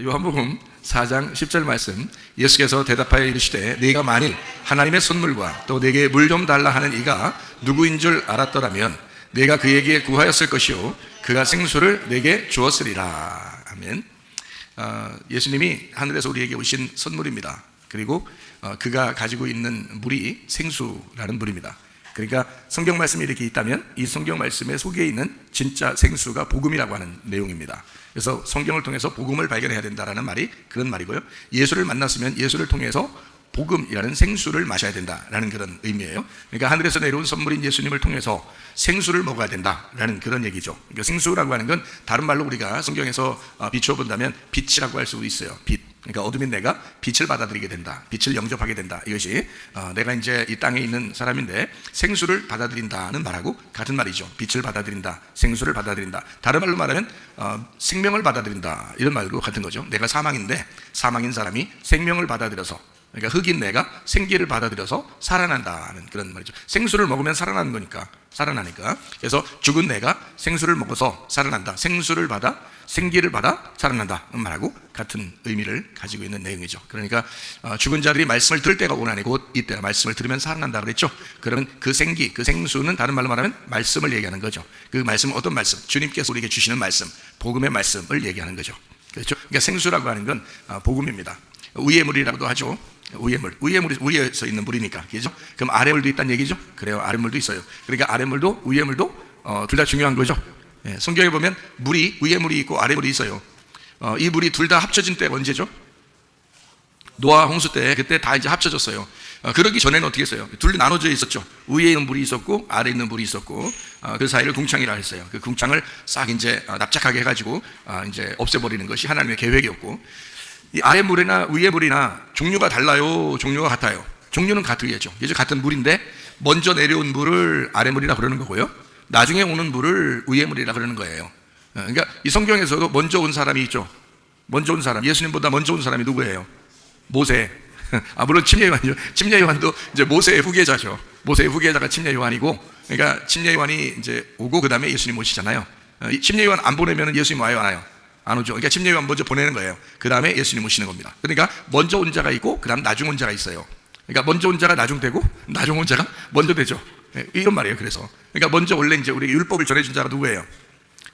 요한복음 4장 10절 말씀, 예수께서 대답하여 이르시되 네가 만일 하나님의 선물과 또 내게 물 좀 달라 하는 이가 누구인 줄 알았더라면 내가 그에게 구하였을 것이요 그가 생수를 내게 주었으리라. 아멘. 예수님이 하늘에서 우리에게 오신 선물입니다. 그리고 그가 가지고 있는 물이 생수라는 물입니다. 그러니까 성경 말씀이 이렇게 있다면 이 성경 말씀에 속에 있는 진짜 생수가 복음이라고 하는 내용입니다. 그래서 성경을 통해서 복음을 발견해야 된다라는 말이 그런 말이고요, 예수를 만났으면 예수를 통해서 복음이라는 생수를 마셔야 된다라는 그런 의미예요. 그러니까 하늘에서 내려온 선물인 예수님을 통해서 생수를 먹어야 된다라는 그런 얘기죠. 그러니까 생수라고 하는 건 다른 말로 우리가 성경에서 비추어 본다면 빛이라고 할 수 있어요. 빛. 그러니까 어둠인 내가 빛을 받아들이게 된다, 빛을 영접하게 된다. 이것이 내가 이제 이 땅에 있는 사람인데 생수를 받아들인다는 말하고 같은 말이죠. 빛을 받아들인다, 생수를 받아들인다. 다른 말로 말하면 생명을 받아들인다, 이런 말과 같은 거죠. 내가 사망인데 사망인 사람이 생명을 받아들여서, 그러니까 흑인 내가 생기를 받아들여서 살아난다는 그런 말이죠. 생수를 먹으면 살아나는 거니까, 살아나니까. 그래서 죽은 내가 생수를 먹어서 살아난다, 생수를 받아 생기를 받아 살아난다 말하고 같은 의미를 가지고 있는 내용이죠. 그러니까 죽은 자들이 말씀을 들을 때가 오나니 곧 이때라. 말씀을 들으면 살아난다 그랬죠. 그러면 그 생기, 그 생수는 다른 말로 말하면 말씀을 얘기하는 거죠. 그 말씀은 어떤 말씀? 주님께서 우리에게 주시는 말씀, 복음의 말씀을 얘기하는 거죠. 그렇죠? 그러니까 생수라고 하는 건 복음입니다. 위의 물이라고도 하죠. 위의 물, 위에서 있는 물이니까, 그죠? 그럼 아래물도 있다는 얘기죠. 그래요, 아래물도 있어요. 그러니까 아래물도 위의 물도 둘 다 중요한 거죠. 성경에 보면 물이, 위에 물이 있고 아래 물이 있어요. 이 물이 둘 다 합쳐진 때가 언제죠? 노아 홍수 때, 그때 다 이제 합쳐졌어요. 그러기 전에는 어떻게 했어요? 둘이 나눠져 있었죠. 위에 있는 물이 있었고 아래에 있는 물이 있었고, 그 사이를 궁창이라 했어요. 그 궁창을 싹 이제 납작하게 해가지고 이제 없애버리는 것이 하나님의 계획이었고, 이 아래 물이나 위에 물이나 종류가 달라요, 종류가 같아요? 종류는 같으겠죠. 이제 같은 물인데 먼저 내려온 물을 아래 물이라 그러는 거고요, 나중에 오는 물을 위의 물이라 그러는 거예요. 그러니까 이 성경에서도 먼저 온 사람이 있죠. 먼저 온 사람, 예수님보다 먼저 온 사람이 누구예요? 모세. 물론 침례 요한이죠. 침례 요한도 이제 모세의 후계자죠. 모세의 후계자가 침례 요한이고, 그러니까 침례 요한이 이제 오고 그 다음에 예수님 오시잖아요. 침례 요한 안 보내면 예수님 와요, 안 와요? 안 오죠. 그러니까 침례 요한 먼저 보내는 거예요. 그 다음에 예수님 오시는 겁니다. 그러니까 먼저 온 자가 있고 그 다음 나중 온 자가 있어요. 그러니까 먼저 온 자가 나중 되고 나중 온 자가 먼저 되죠. 이런 말이에요. 그래서 그러니까 먼저 원래 이제 우리 율법을 전해준 자가 누구예요?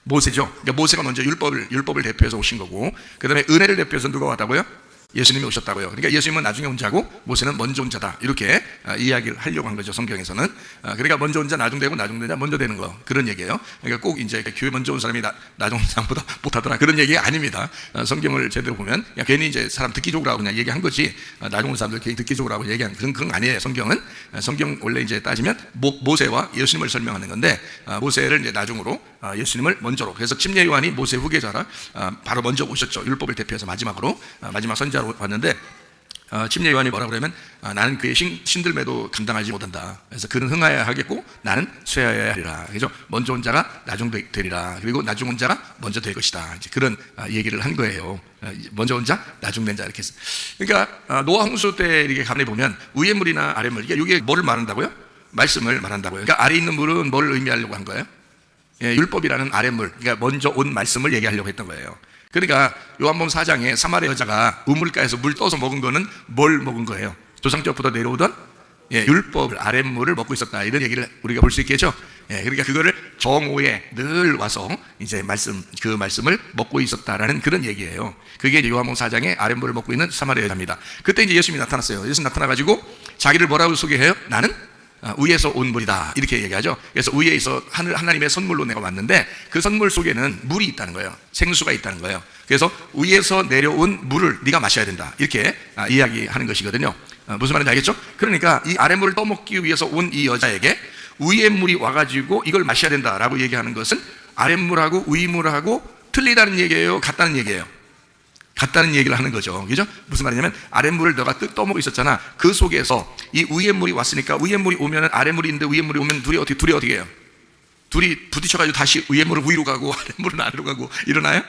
모세죠. 그러니까 모세가 먼저 율법을 대표해서 오신 거고, 그 다음에 은혜를 대표해서 누가 왔다고요? 예수님이 오셨다고요. 그러니까 예수님은 나중에 온 자고 모세는 먼저 온 자다, 이렇게 이야기를 하려고 한 거죠, 성경에서는. 그러니까 먼저 온 자 나중 되고 나중 된 자 먼저 되는 거, 그런 얘기예요. 그러니까 꼭 이제 교회 먼저 온 사람이 나중 온 사람보다 못하더라, 그런 얘기 아닙니다. 성경을 제대로 보면 그냥 괜히 이제 사람 듣기적으로 하고 그냥 얘기한 거지, 나중 온 사람들 괜히 듣기적으로 하고 얘기한 그런 거 아니에요. 성경 원래 이제 따지면 모세와 예수님을 설명하는 건데, 모세를 이제 나중으로, 예수님을 먼저로. 그래서 침례 요한이 모세 후계자라 바로 먼저 오셨죠. 율법을 대표해서 마지막으로, 마지막 선지자로 왔는데, 침례 요한이 뭐라 그러면 나는 그의 신들매도 감당하지 못한다. 그래서 그는 흥하여야 하겠고 나는 쇠하여야 하리라. 그죠? 먼저 온 자가 나중 되리라. 그리고 나중 온 자가 먼저 될 것이다. 이제 그런 얘기를 한 거예요. 먼저 온 자, 나중 된 자, 이렇게 해서. 그러니까 노아 홍수 때 이렇게 가만히 보면 위의 물이나 아래 물, 이게 뭐를 말한다고요? 말씀을 말한다고요. 그러니까 아래 있는 물은 뭘 의미하려고 한 거예요? 율법이라는 아랫물, 그러니까 먼저 온 말씀을 얘기하려고 했던 거예요. 그러니까 요한복음 4장에 사마리아 여자가 우물가에서 물 떠서 먹은 거는 뭘 먹은 거예요? 조상적부터 내려오던 율법을, 아랫물을 먹고 있었다, 이런 얘기를 우리가 볼 수 있겠죠. 그러니까 그거를 정오에 늘 와서 이제 그 말씀을 먹고 있었다라는 그런 얘기예요. 그게 이제 요한복음 4장에 아랫물을 먹고 있는 사마리아 여자입니다. 그때 이제 예수님이 나타났어요. 예수님 나타나가지고 자기를 뭐라고 소개해요? 나는 위에서 온 물이다, 이렇게 얘기하죠. 그래서 위에서 하나님의 선물로 내가 왔는데 그 선물 속에는 물이 있다는 거예요. 생수가 있다는 거예요. 그래서 위에서 내려온 물을 네가 마셔야 된다, 이렇게 이야기하는 것이거든요. 무슨 말인지 알겠죠? 그러니까 이 아랫물을 떠먹기 위해서 온 이 여자에게 위의 물이 와가지고 이걸 마셔야 된다라고 얘기하는 것은 아랫물하고 위물하고 틀리다는 얘기예요, 같다는 얘기예요? 같다는 얘기를 하는 거죠. 그죠? 무슨 말이냐면 아랫물을 너가 떠먹고 있었잖아. 그 속에서 이 위의 물이 왔으니까 위의 물이 오면은 아랫물이 있는데 위의 물이 오면 둘이 어떻게 해요? 둘이 부딪혀가지고 다시 위의 물은 위로 가고 아랫물은 아래로 가고 이러나요?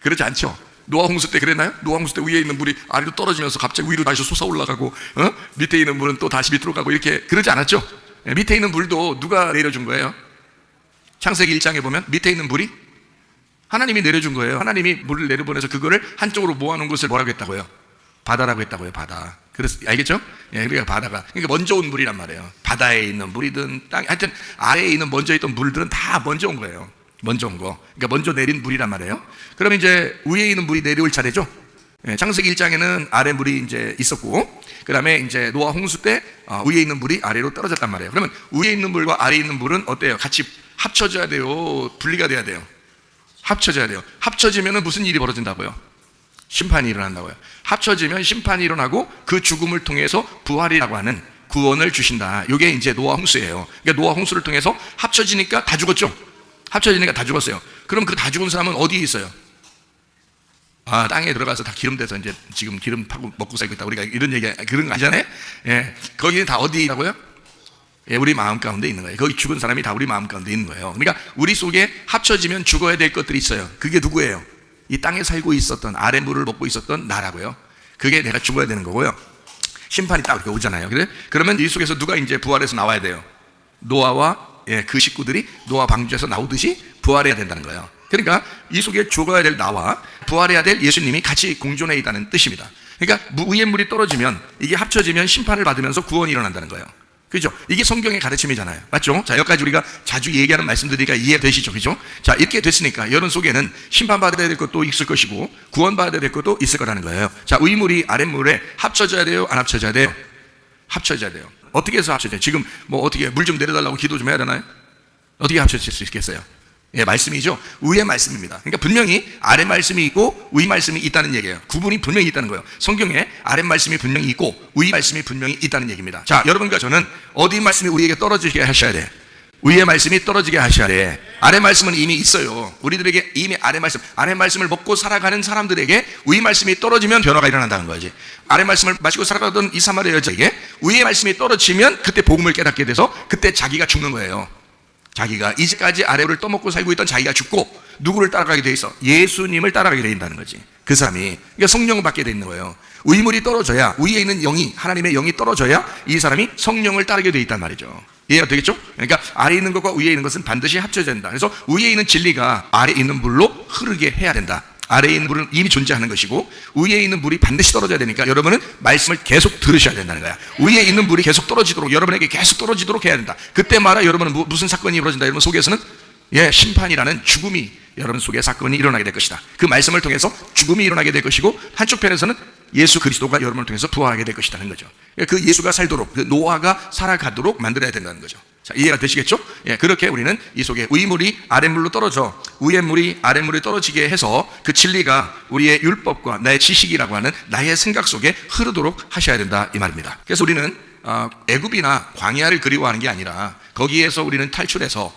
그렇지 않죠. 노아 홍수 때 그랬나요? 노아 홍수 때 위에 있는 물이 아래로 떨어지면서 갑자기 위로 다시 솟아 올라가고, 밑에 있는 물은 또 다시 밑으로 가고, 이렇게 그러지 않았죠? 밑에 있는 물도 누가 내려준 거예요? 창세기 1장에 보면 밑에 있는 물이 하나님이 내려준 거예요. 하나님이 물을 내려보내서 그거를 한쪽으로 모아놓은 것을 뭐라고 했다고요? 바다라고 했다고요. 바다. 그래서 알겠죠? 예, 그러니까 바다가, 그러니까 먼저 온 물이란 말이에요. 바다에 있는 물이든 땅, 하여튼 아래에 있는 먼저 있던 물들은 다 먼저 온 거예요. 먼저 온 거. 그러니까 먼저 내린 물이란 말이에요. 그러면 이제 위에 있는 물이 내려올 차례죠. 예, 창세기 1장에는 아래 물이 이제 있었고, 그 다음에 이제 노아 홍수 때 위에 있는 물이 아래로 떨어졌단 말이에요. 그러면 위에 있는 물과 아래에 있는 물은 어때요? 같이 합쳐져야 돼요? 분리가 돼야 돼요? 합쳐져야 돼요. 합쳐지면 무슨 일이 벌어진다고요? 심판이 일어난다고요. 합쳐지면 심판이 일어나고 그 죽음을 통해서 부활이라고 하는 구원을 주신다. 이게 이제 노아 홍수예요. 그러니까 노아 홍수를 통해서 합쳐지니까 다 죽었죠. 합쳐지니까 다 죽었어요. 그럼 그 다 죽은 사람은 어디에 있어요? 땅에 들어가서 다 기름돼서 이제 지금 기름 파고 먹고 살고 있다. 우리가 이런 얘기, 그런 거 아니잖아요? 예. 거기는 다 어디라고요? 예, 우리 마음 가운데 있는 거예요. 거기 죽은 사람이 다 우리 마음 가운데 있는 거예요. 그러니까 우리 속에 합쳐지면 죽어야 될 것들이 있어요. 그게 누구예요? 이 땅에 살고 있었던, 아래 물을 먹고 있었던 나라고요. 그게 내가 죽어야 되는 거고요. 심판이 딱 이렇게 오잖아요. 그래? 그러면 이 속에서 누가 이제 부활해서 나와야 돼요? 노아와 그 식구들이 노아 방주에서 나오듯이 부활해야 된다는 거예요. 그러니까 이 속에 죽어야 될 나와 부활해야 될 예수님이 같이 공존해 있다는 뜻입니다. 그러니까 위에 물이 떨어지면 이게 합쳐지면 심판을 받으면서 구원이 일어난다는 거예요. 그죠? 이게 성경의 가르침이잖아요. 맞죠? 자, 여기까지 우리가 자주 얘기하는 말씀들이니까 이해되시죠? 그죠? 자, 이렇게 됐으니까 여러분 속에는 심판받아야 될 것도 있을 것이고 구원받아야 될 것도 있을 거라는 거예요. 자, 위물이 아랫물에 합쳐져야 돼요? 안 합쳐져야 돼요? 합쳐져야 돼요. 어떻게 해서 합쳐져요? 지금 뭐 어떻게 물 좀 내려달라고 기도 좀 해야 되나요? 어떻게 합쳐질 수 있겠어요? 예, 말씀이죠. 위의 말씀입니다. 그러니까 분명히 아래 말씀이 있고 위 말씀이 있다는 얘기예요. 구분이 분명히 있다는 거예요. 성경에 아래 말씀이 분명히 있고 위 말씀이 분명히 있다는 얘기입니다. 자, 여러분과 저는 어디 말씀이 우리에게 떨어지게 하셔야 돼? 위의 말씀이 떨어지게 하셔야 돼. 아래 말씀은 이미 있어요. 우리들에게 이미 아래 말씀을 먹고 살아가는 사람들에게 위 말씀이 떨어지면 변화가 일어난다는 거지. 아래 말씀을 마시고 살아가던 이 사마리아 여자에게 위의 말씀이 떨어지면 그때 복음을 깨닫게 돼서 그때 자기가 죽는 거예요. 자기가 이제까지 아래를 떠먹고 살고 있던 자기가 죽고 누구를 따라가게 돼 있어? 예수님을 따라가게 돼 있다는 거지. 그 사람이. 그러니까 성령을 받게 돼 있는 거예요. 위물이 떨어져야, 위에 있는 영이, 하나님의 영이 떨어져야 이 사람이 성령을 따르게 돼 있단 말이죠. 이해가 되겠죠? 그러니까 아래에 있는 것과 위에 있는 것은 반드시 합쳐져야 된다. 그래서 위에 있는 진리가 아래에 있는 물로 흐르게 해야 된다. 아래에 있는 물은 이미 존재하는 것이고 위에 있는 물이 반드시 떨어져야 되니까 여러분은 말씀을 계속 들으셔야 된다는 거야. 위에 있는 물이 계속 떨어지도록, 여러분에게 계속 떨어지도록 해야 된다. 그때 말아 여러분은 무슨 사건이 벌어진다? 여러분 속에서는 심판이라는 죽음이 여러분 속에 사건이 일어나게 될 것이다. 그 말씀을 통해서 죽음이 일어나게 될 것이고 한쪽 편에서는 예수 그리스도가 여러분을 통해서 부활하게 될 것이라는 거죠. 그 예수가 살도록, 그 노아가 살아가도록 만들어야 된다는 거죠. 자, 이해가 되시겠죠? 예, 그렇게 우리는 이 속에 위물이 아랫물로 떨어져 위의 물이 아랫물에 떨어지게 해서 그 진리가 우리의 율법과 나의 지식이라고 하는 나의 생각 속에 흐르도록 하셔야 된다 이 말입니다. 그래서 우리는 애굽이나 광야를 그리워하는 게 아니라 거기에서 우리는 탈출해서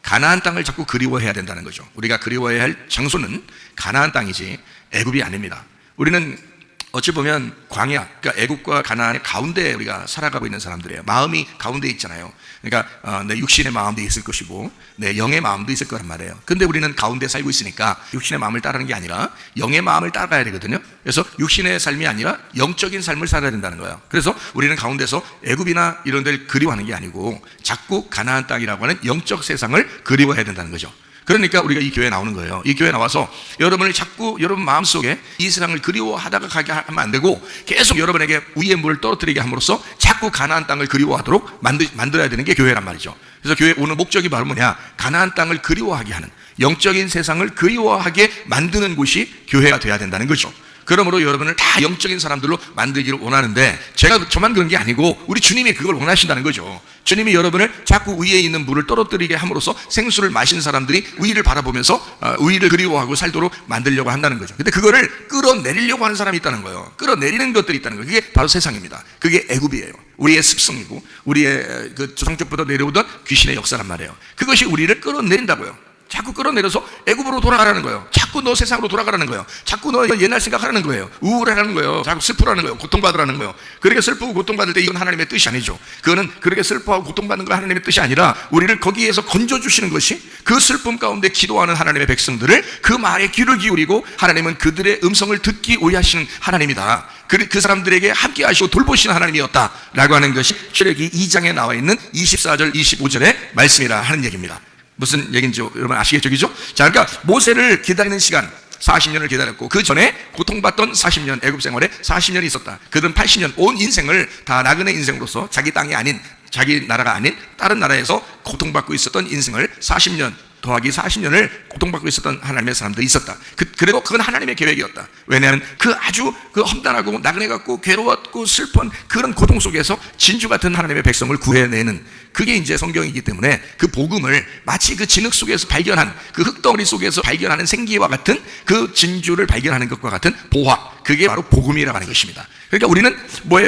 가나안 땅을 자꾸 그리워해야 된다는 거죠. 우리가 그리워해야 할 장소는 가나안 땅이지 애굽이 아닙니다. 우리는 어찌 보면 광야, 그러니까 애국과 가나안의 가운데 우리가 살아가고 있는 사람들이에요. 마음이 가운데 있잖아요. 그러니까 내 육신의 마음도 있을 것이고 내 영의 마음도 있을 거란 말이에요. 근데 우리는 가운데 살고 있으니까 육신의 마음을 따르는 게 아니라 영의 마음을 따라가야 되거든요. 그래서 육신의 삶이 아니라 영적인 삶을 살아야 된다는 거예요. 그래서 우리는 가운데서 애굽이나 이런 데를 그리워하는 게 아니고 자꾸 가나안 땅이라고 하는 영적 세상을 그리워해야 된다는 거죠. 그러니까 우리가 이 교회에 나오는 거예요. 이 교회에 나와서 여러분을 자꾸 여러분 마음속에 이 세상을 그리워하다가 가게 하면 안 되고 계속 여러분에게 위의 물을 떨어뜨리게 함으로써 자꾸 가나안 땅을 그리워하도록 만들어야 되는 게 교회란 말이죠. 그래서 교회 오는 목적이 바로 뭐냐? 가나안 땅을 그리워하게 하는, 영적인 세상을 그리워하게 만드는 곳이 교회가 돼야 된다는 거죠. 그러므로 여러분을 다 영적인 사람들로 만들기를 원하는데 저만 그런 게 아니고 우리 주님이 그걸 원하신다는 거죠. 주님이 여러분을 자꾸 위에 있는 물을 떨어뜨리게 함으로써 생수를 마신 사람들이 위를 바라보면서 위를 그리워하고 살도록 만들려고 한다는 거죠. 근데 그거를 끌어내리려고 하는 사람이 있다는 거예요. 끌어내리는 것들이 있다는 거예요. 그게 바로 세상입니다. 그게 애굽이에요. 우리의 습성이고 우리의 그 조상적부터 내려오던 귀신의 역사란 말이에요. 그것이 우리를 끌어내린다고요. 자꾸 끌어내려서 애굽으로 돌아가라는 거예요. 자꾸 너 세상으로 돌아가라는 거예요. 자꾸 너 옛날 생각하라는 거예요. 우울하라는 거예요. 자꾸 슬프라는 거예요. 고통받으라는 거예요. 그렇게 슬프고 고통받을 때 이건 하나님의 뜻이 아니죠. 그거는 그렇게 슬퍼하고 고통받는 거 하나님의 뜻이 아니라 우리를 거기에서 건져주시는 것이 그 슬픔 가운데 기도하는 하나님의 백성들을 그 말에 귀를 기울이고 하나님은 그들의 음성을 듣기 위해 하시는 하나님이다. 그 사람들에게 함께 하시고 돌보시는 하나님이었다라고 하는 것이 출애굽기 2장에 나와 있는 24절 25절의 말씀이라 하는 얘기입니다. 무슨 얘기인지 여러분 아시겠죠? 그죠? 자, 그러니까 모세를 기다리는 시간 40년을 기다렸고 그 전에 고통받던 40년, 애굽 생활에 40년이 있었다. 그들은 80년 온 인생을 다 나그네 인생으로서 자기 땅이 아닌, 자기 나라가 아닌 다른 나라에서 고통받고 있었던 인생을 40년 더하기 40년을 고통받고 있었던 하나님의 사람들이 있었다. 그래도 그건 하나님의 계획이었다. 왜냐하면 그 아주 그 험난하고 나그네 같고 괴로웠고 슬픈 그런 고통 속에서 진주 같은 하나님의 백성을 구해내는, 그게 이제 성경이기 때문에 그 복음을 마치 그 진흙 속에서 발견한, 그 흙덩어리 속에서 발견하는 생기와 같은 그 진주를 발견하는 것과 같은 보화, 그게 바로 복음이라고 하는 것입니다. 그러니까 우리는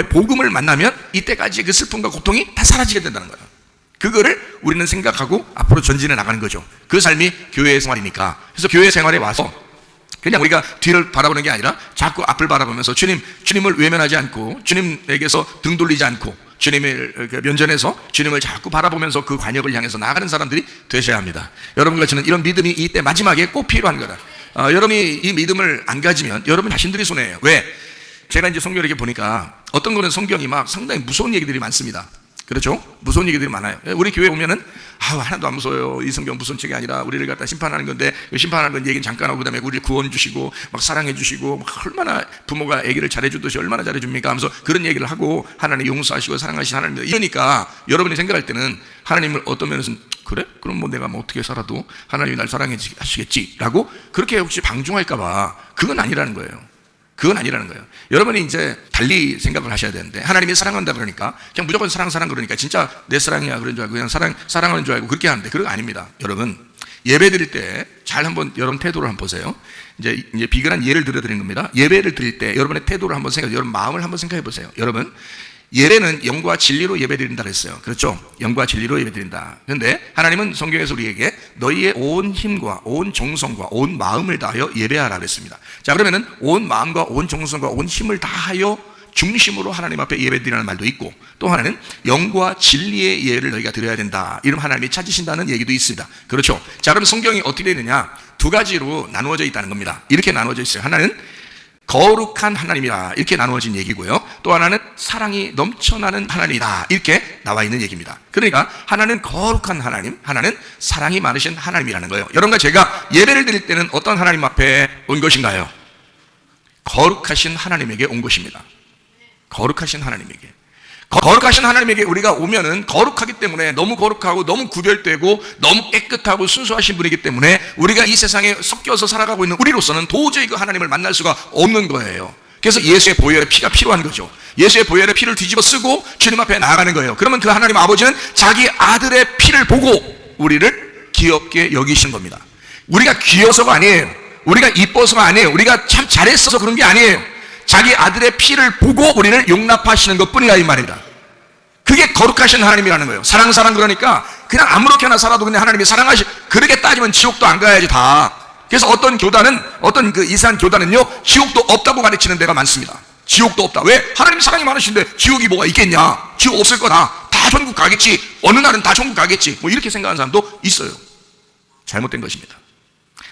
복음을 만나면 이때까지 그 슬픔과 고통이 다 사라지게 된다는 거예요. 그거를 우리는 생각하고 앞으로 전진해 나가는 거죠. 그 삶이 교회 생활이니까. 그래서 교회 생활에 와서 그냥 우리가 뒤를 바라보는 게 아니라 자꾸 앞을 바라보면서 주님을 외면하지 않고, 주님에게서 등 돌리지 않고, 주님을 면전에서 주님을 자꾸 바라보면서 그 관역을 향해서 나가는 사람들이 되셔야 합니다. 여러분과 저는 이런 믿음이 이때 마지막에 꼭 필요한 거다. 여러분이 이 믿음을 안 가지면 여러분 자신들이 손해예요. 왜? 제가 이제 성경을 이렇게 보니까 어떤 거는 성경이 막 상당히 무서운 얘기들이 많습니다. 그렇죠? 무서운 얘기들이 많아요. 우리 교회 오면은 하나도 안 무서워요. 이 성경 무서운 책이 아니라 우리를 갖다 심판하는 건데, 심판하는 건 얘기는 잠깐 하고 그다음에 우리를 구원 주시고 막 사랑해 주시고 막 얼마나 부모가 아기를 잘해 주듯이 얼마나 잘해 줍니까 하면서 그런 얘기를 하고 하나님 용서하시고 사랑하신 하나님, 이러니까 여러분이 생각할 때는 하나님을 어떤 면에서는 그래? 그럼 뭐 내가 뭐 어떻게 살아도 하나님이 날 사랑해 주시겠지라고 그렇게 혹시 방종할까 봐, 그건 아니라는 거예요. 그건 아니라는 거예요. 여러분이 이제 달리 생각을 하셔야 되는데, 하나님이 사랑한다 그러니까 그냥 무조건 사랑 그러니까 진짜 내 사랑이야 그런 줄 알고 그냥 사랑하는 줄 알고 그렇게 하는데, 그런 거 아닙니다. 여러분 예배 드릴 때 잘 한번 여러분 태도를 한번 보세요. 이제 비근한 예를 들어드리는 겁니다. 예배를 드릴 때 여러분의 태도를 한번 생각해, 여러분 마음을 한번 생각해 보세요. 여러분, 예배는 영과 진리로 예배드린다 그랬어요. 그렇죠? 영과 진리로 예배드린다. 그런데 하나님은 성경에서 우리에게 너희의 온 힘과 온 정성과 온 마음을 다하여 예배하라 그랬습니다. 자, 그러면은 온 마음과 온 정성과 온 힘을 다하여 중심으로 하나님 앞에 예배드리라는 말도 있고, 또 하나는 영과 진리의 예를 너희가 드려야 된다, 이름 하나님이 찾으신다는 얘기도 있습니다. 그렇죠? 자, 그럼 성경이 어떻게 되느냐? 두 가지로 나누어져 있다는 겁니다. 이렇게 나누어져 있어요. 하나는 거룩한 하나님이다, 이렇게 나누어진 얘기고요. 또 하나는 사랑이 넘쳐나는 하나님이다, 이렇게 나와 있는 얘기입니다. 그러니까 하나는 거룩한 하나님, 하나는 사랑이 많으신 하나님이라는 거예요. 여러분과 제가 예배를 드릴 때는 어떤 하나님 앞에 온 것인가요? 거룩하신 하나님에게 온 것입니다. 거룩하신 하나님에게. 거룩하신 하나님에게 우리가 오면은 거룩하기 때문에, 너무 거룩하고 너무 구별되고 너무 깨끗하고 순수하신 분이기 때문에 우리가 이 세상에 섞여서 살아가고 있는 우리로서는 도저히 그 하나님을 만날 수가 없는 거예요. 그래서 예수의 보혈의 피가 필요한 거죠. 예수의 보혈의 피를 뒤집어 쓰고 주님 앞에 나아가는 거예요. 그러면 그 하나님 아버지는 자기 아들의 피를 보고 우리를 귀엽게 여기신 겁니다. 우리가 귀여서가 아니에요. 우리가 이뻐서가 아니에요. 우리가 참 잘했어서 그런 게 아니에요. 자기 아들의 피를 보고 우리를 용납하시는 것 뿐이라 이 말입니다. 그게 거룩하신 하나님이라는 거예요. 사랑 그러니까 그냥 아무렇게나 살아도 그냥 하나님이 그렇게 따지면 지옥도 안 가야지 다. 그래서 어떤 그 이상한 교단은요, 지옥도 없다고 가르치는 데가 많습니다. 지옥도 없다. 왜? 하나님 사랑이 많으신데 지옥이 뭐가 있겠냐? 지옥 없을 거다. 다 천국 가겠지. 어느 날은 다 천국 가겠지. 뭐 이렇게 생각하는 사람도 있어요. 잘못된 것입니다.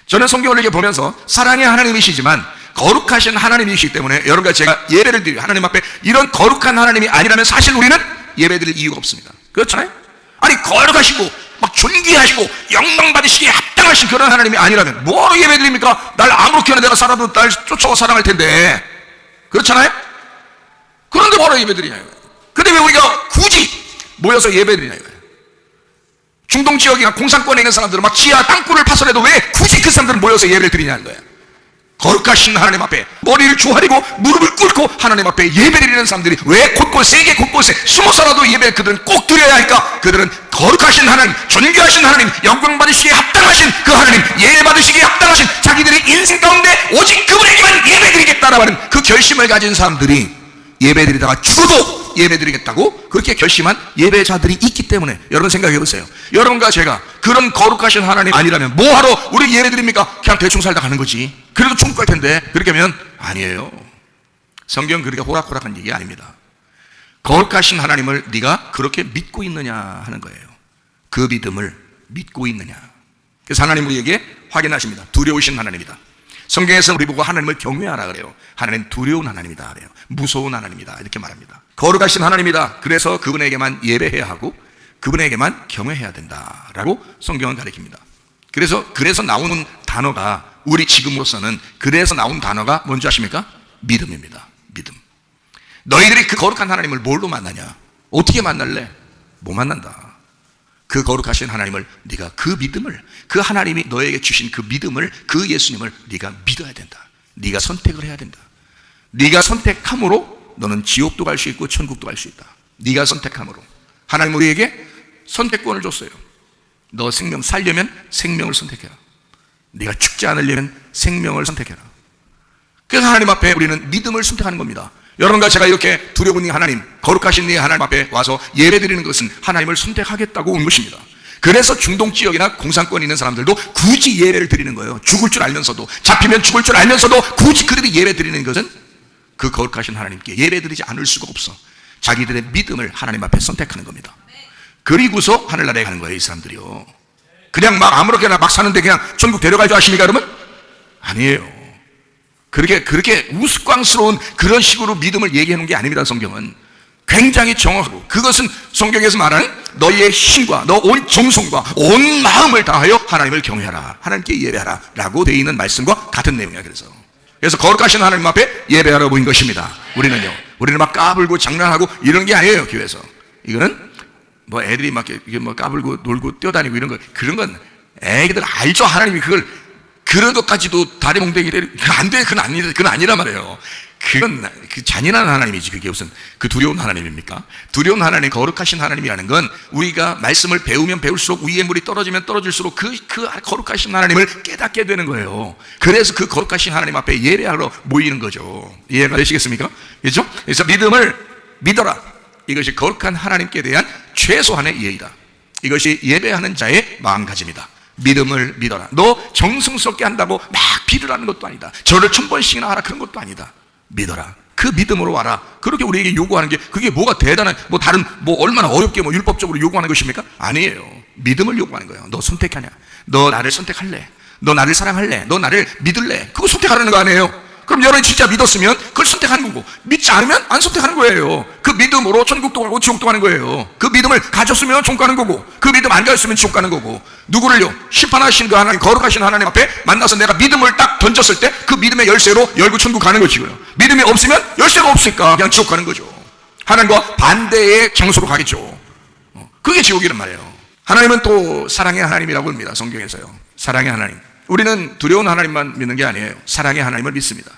저는 성경을 이렇게 보면서 사랑의 하나님이시지만 거룩하신 하나님이시기 때문에 여러분과 제가 예배를 드리고 하나님 앞에 이런 거룩한 하나님이 아니라면 사실 우리는 예배 드릴 이유가 없습니다. 그렇잖아요? 아니, 거룩하시고 막 존귀하시고 영광 받으시기에 합당하신 그런 하나님이 아니라면 뭐로 예배 드립니까? 날 아무렇게나 내가 살아도 날 쫓아와 사랑할 텐데. 그렇잖아요? 그런데 뭐로 예배 드리냐요? 근데 왜 우리가 굳이 모여서 예배 드리냐요? 중동 지역이나 공산권에 있는 사람들은 막 지하 땅굴을 파서라도 왜 굳이 그 사람들은 모여서 예배를 드리냐는 거예요. 거룩하신 하나님 앞에 머리를 조아리고 무릎을 꿇고 하나님 앞에 예배드리는 사람들이 왜 곳곳에 숨어서라도 예배 그들은 꼭 드려야 할까? 그들은 거룩하신 하나님, 존귀하신 하나님, 영광 받으시기에 합당하신 그 하나님, 예배 받으시기에 합당하신 자기들의 인생 가운데 오직 그분에게만 예배드리겠다라는 그 결심을 가진 사람들이 예배드리다가 죽어도 예배드리겠다고 그렇게 결심한 예배자들이 있기 때문에, 여러분 생각해 보세요. 여러분과 제가 그런 거룩하신 하나님 아니라면 뭐하러 우리 예배드립니까? 그냥 대충 살다 가는 거지. 그래도 천국 갈 텐데. 그렇게 하면 아니에요. 성경은 그렇게 호락호락한 얘기 아닙니다. 거룩하신 하나님을 네가 그렇게 믿고 있느냐 하는 거예요. 그 믿음을 믿고 있느냐. 그래서 하나님 우리에게 확인하십니다. 두려우신 하나님이다. 성경에서 우리 보고 하나님을 경외하라 그래요. 하나님 두려운 하나님이다 그래요. 무서운 하나님이다 이렇게 말합니다. 거룩하신 하나님이다. 그래서 그분에게만 예배해야 하고 그분에게만 경외해야 된다라고 성경은 가르칩니다. 그래서 나오는 단어가, 우리 지금으로서는 그래서 나온 단어가 뭔지 아십니까? 믿음입니다. 믿음. 너희들이 그 거룩한 하나님을 뭘로 만나냐? 어떻게 만날래? 못 만난다. 그 거룩하신 하나님을 네가 그 믿음을, 그 하나님이 너에게 주신 그 믿음을, 그 예수님을 네가 믿어야 된다. 네가 선택을 해야 된다. 네가 선택함으로 너는 지옥도 갈 수 있고 천국도 갈 수 있다. 네가 선택함으로. 하나님 우리에게 선택권을 줬어요. 너 생명 살려면 생명을 선택해라. 네가 죽지 않으려면 생명을 선택해라. 그래서 하나님 앞에 우리는 믿음을 선택하는 겁니다. 여러분과 제가 이렇게 두려운 이 하나님, 거룩하신 이 하나님 앞에 와서 예배드리는 것은 하나님을 선택하겠다고 온 것입니다. 그래서 중동 지역이나 공산권에 있는 사람들도 굳이 예배를 드리는 거예요. 죽을 줄 알면서도, 잡히면 죽을 줄 알면서도 굳이 그들이 예배 드리는 것은 그 거룩하신 하나님께 예배 드리지 않을 수가 없어. 자기들의 믿음을 하나님 앞에 선택하는 겁니다. 그리고서 하늘나라에 가는 거예요, 이 사람들이요. 그냥 막 아무렇게나 막 사는데 그냥 천국 데려갈 줄 아십니까, 여러분? 아니에요. 그렇게 우스꽝스러운 그런 식으로 믿음을 얘기해 놓은 게 아닙니다, 성경은. 굉장히 정확하고, 그것은 성경에서 말하는 너희의 힘과 너 온 정성과 온 마음을 다하여 하나님을 경외하라, 하나님께 예배하라 라고 되어 있는 말씀과 같은 내용이야. 그래서 거룩하신 하나님 앞에 예배하러 모인 것입니다. 우리는 막 까불고 장난하고 이런 게 아니에요, 교회에서. 이거는 뭐 애들이 막 이게 뭐 까불고 놀고 뛰어다니고 이런 거, 그런 건 애기들 알죠. 하나님이 그런 것까지도 다리 몽둥이 때리고 안 돼. 그건 아니란 말이에요. 그건 그 잔인한 하나님이지. 그게 무슨 그 두려운 하나님입니까? 두려운 하나님, 거룩하신 하나님이라는 건 우리가 말씀을 배우면 배울수록 위에 물이 떨어지면 떨어질수록 그 거룩하신 하나님을 깨닫게 되는 거예요. 그래서 그 거룩하신 하나님 앞에 예배하러 모이는 거죠. 이해가 되시겠습니까? 그렇죠? 그래서 믿음을 믿어라. 이것이 거룩한 하나님께 대한 최소한의 예의다. 이것이 예배하는 자의 마음가짐이다. 믿음을 믿어라. 너 정성스럽게 한다고 막 비를 하는 것도 아니다. 절을 1000번씩이나 하라, 그런 것도 아니다. 믿어라. 그 믿음으로 와라. 그렇게 우리에게 요구하는 게, 그게 뭐가 대단한, 뭐 다른, 뭐 얼마나 어렵게 뭐 율법적으로 요구하는 것입니까? 아니에요. 믿음을 요구하는 거예요. 너 선택하냐? 너 나를 선택할래? 너 나를 사랑할래? 너 나를 믿을래? 그거 선택하라는 거 아니에요? 그럼 여러분이 진짜 믿었으면 그걸 선택하는 거고, 믿지 않으면 안 선택하는 거예요. 그 믿음으로 천국도 가고 지옥도 가는 거예요. 그 믿음을 가졌으면 천국 가는 거고, 그 믿음 안 가졌으면 지옥 가는 거고. 누구를요? 심판하신 그 하나님, 거룩하신 하나님 앞에 만나서 내가 믿음을 딱 던졌을 때 그 믿음의 열쇠로 열고 천국 가는 것이고요. 믿음이 없으면 열쇠가 없으니까 그냥 지옥 가는 거죠. 하나님과 반대의 장소로 가겠죠. 그게 지옥이란 말이에요. 하나님은 또 사랑의 하나님이라고 합니다, 성경에서요. 사랑의 하나님. 우리는 두려운 하나님만 믿는 게 아니에요. 사랑의 하나님을 믿습니다.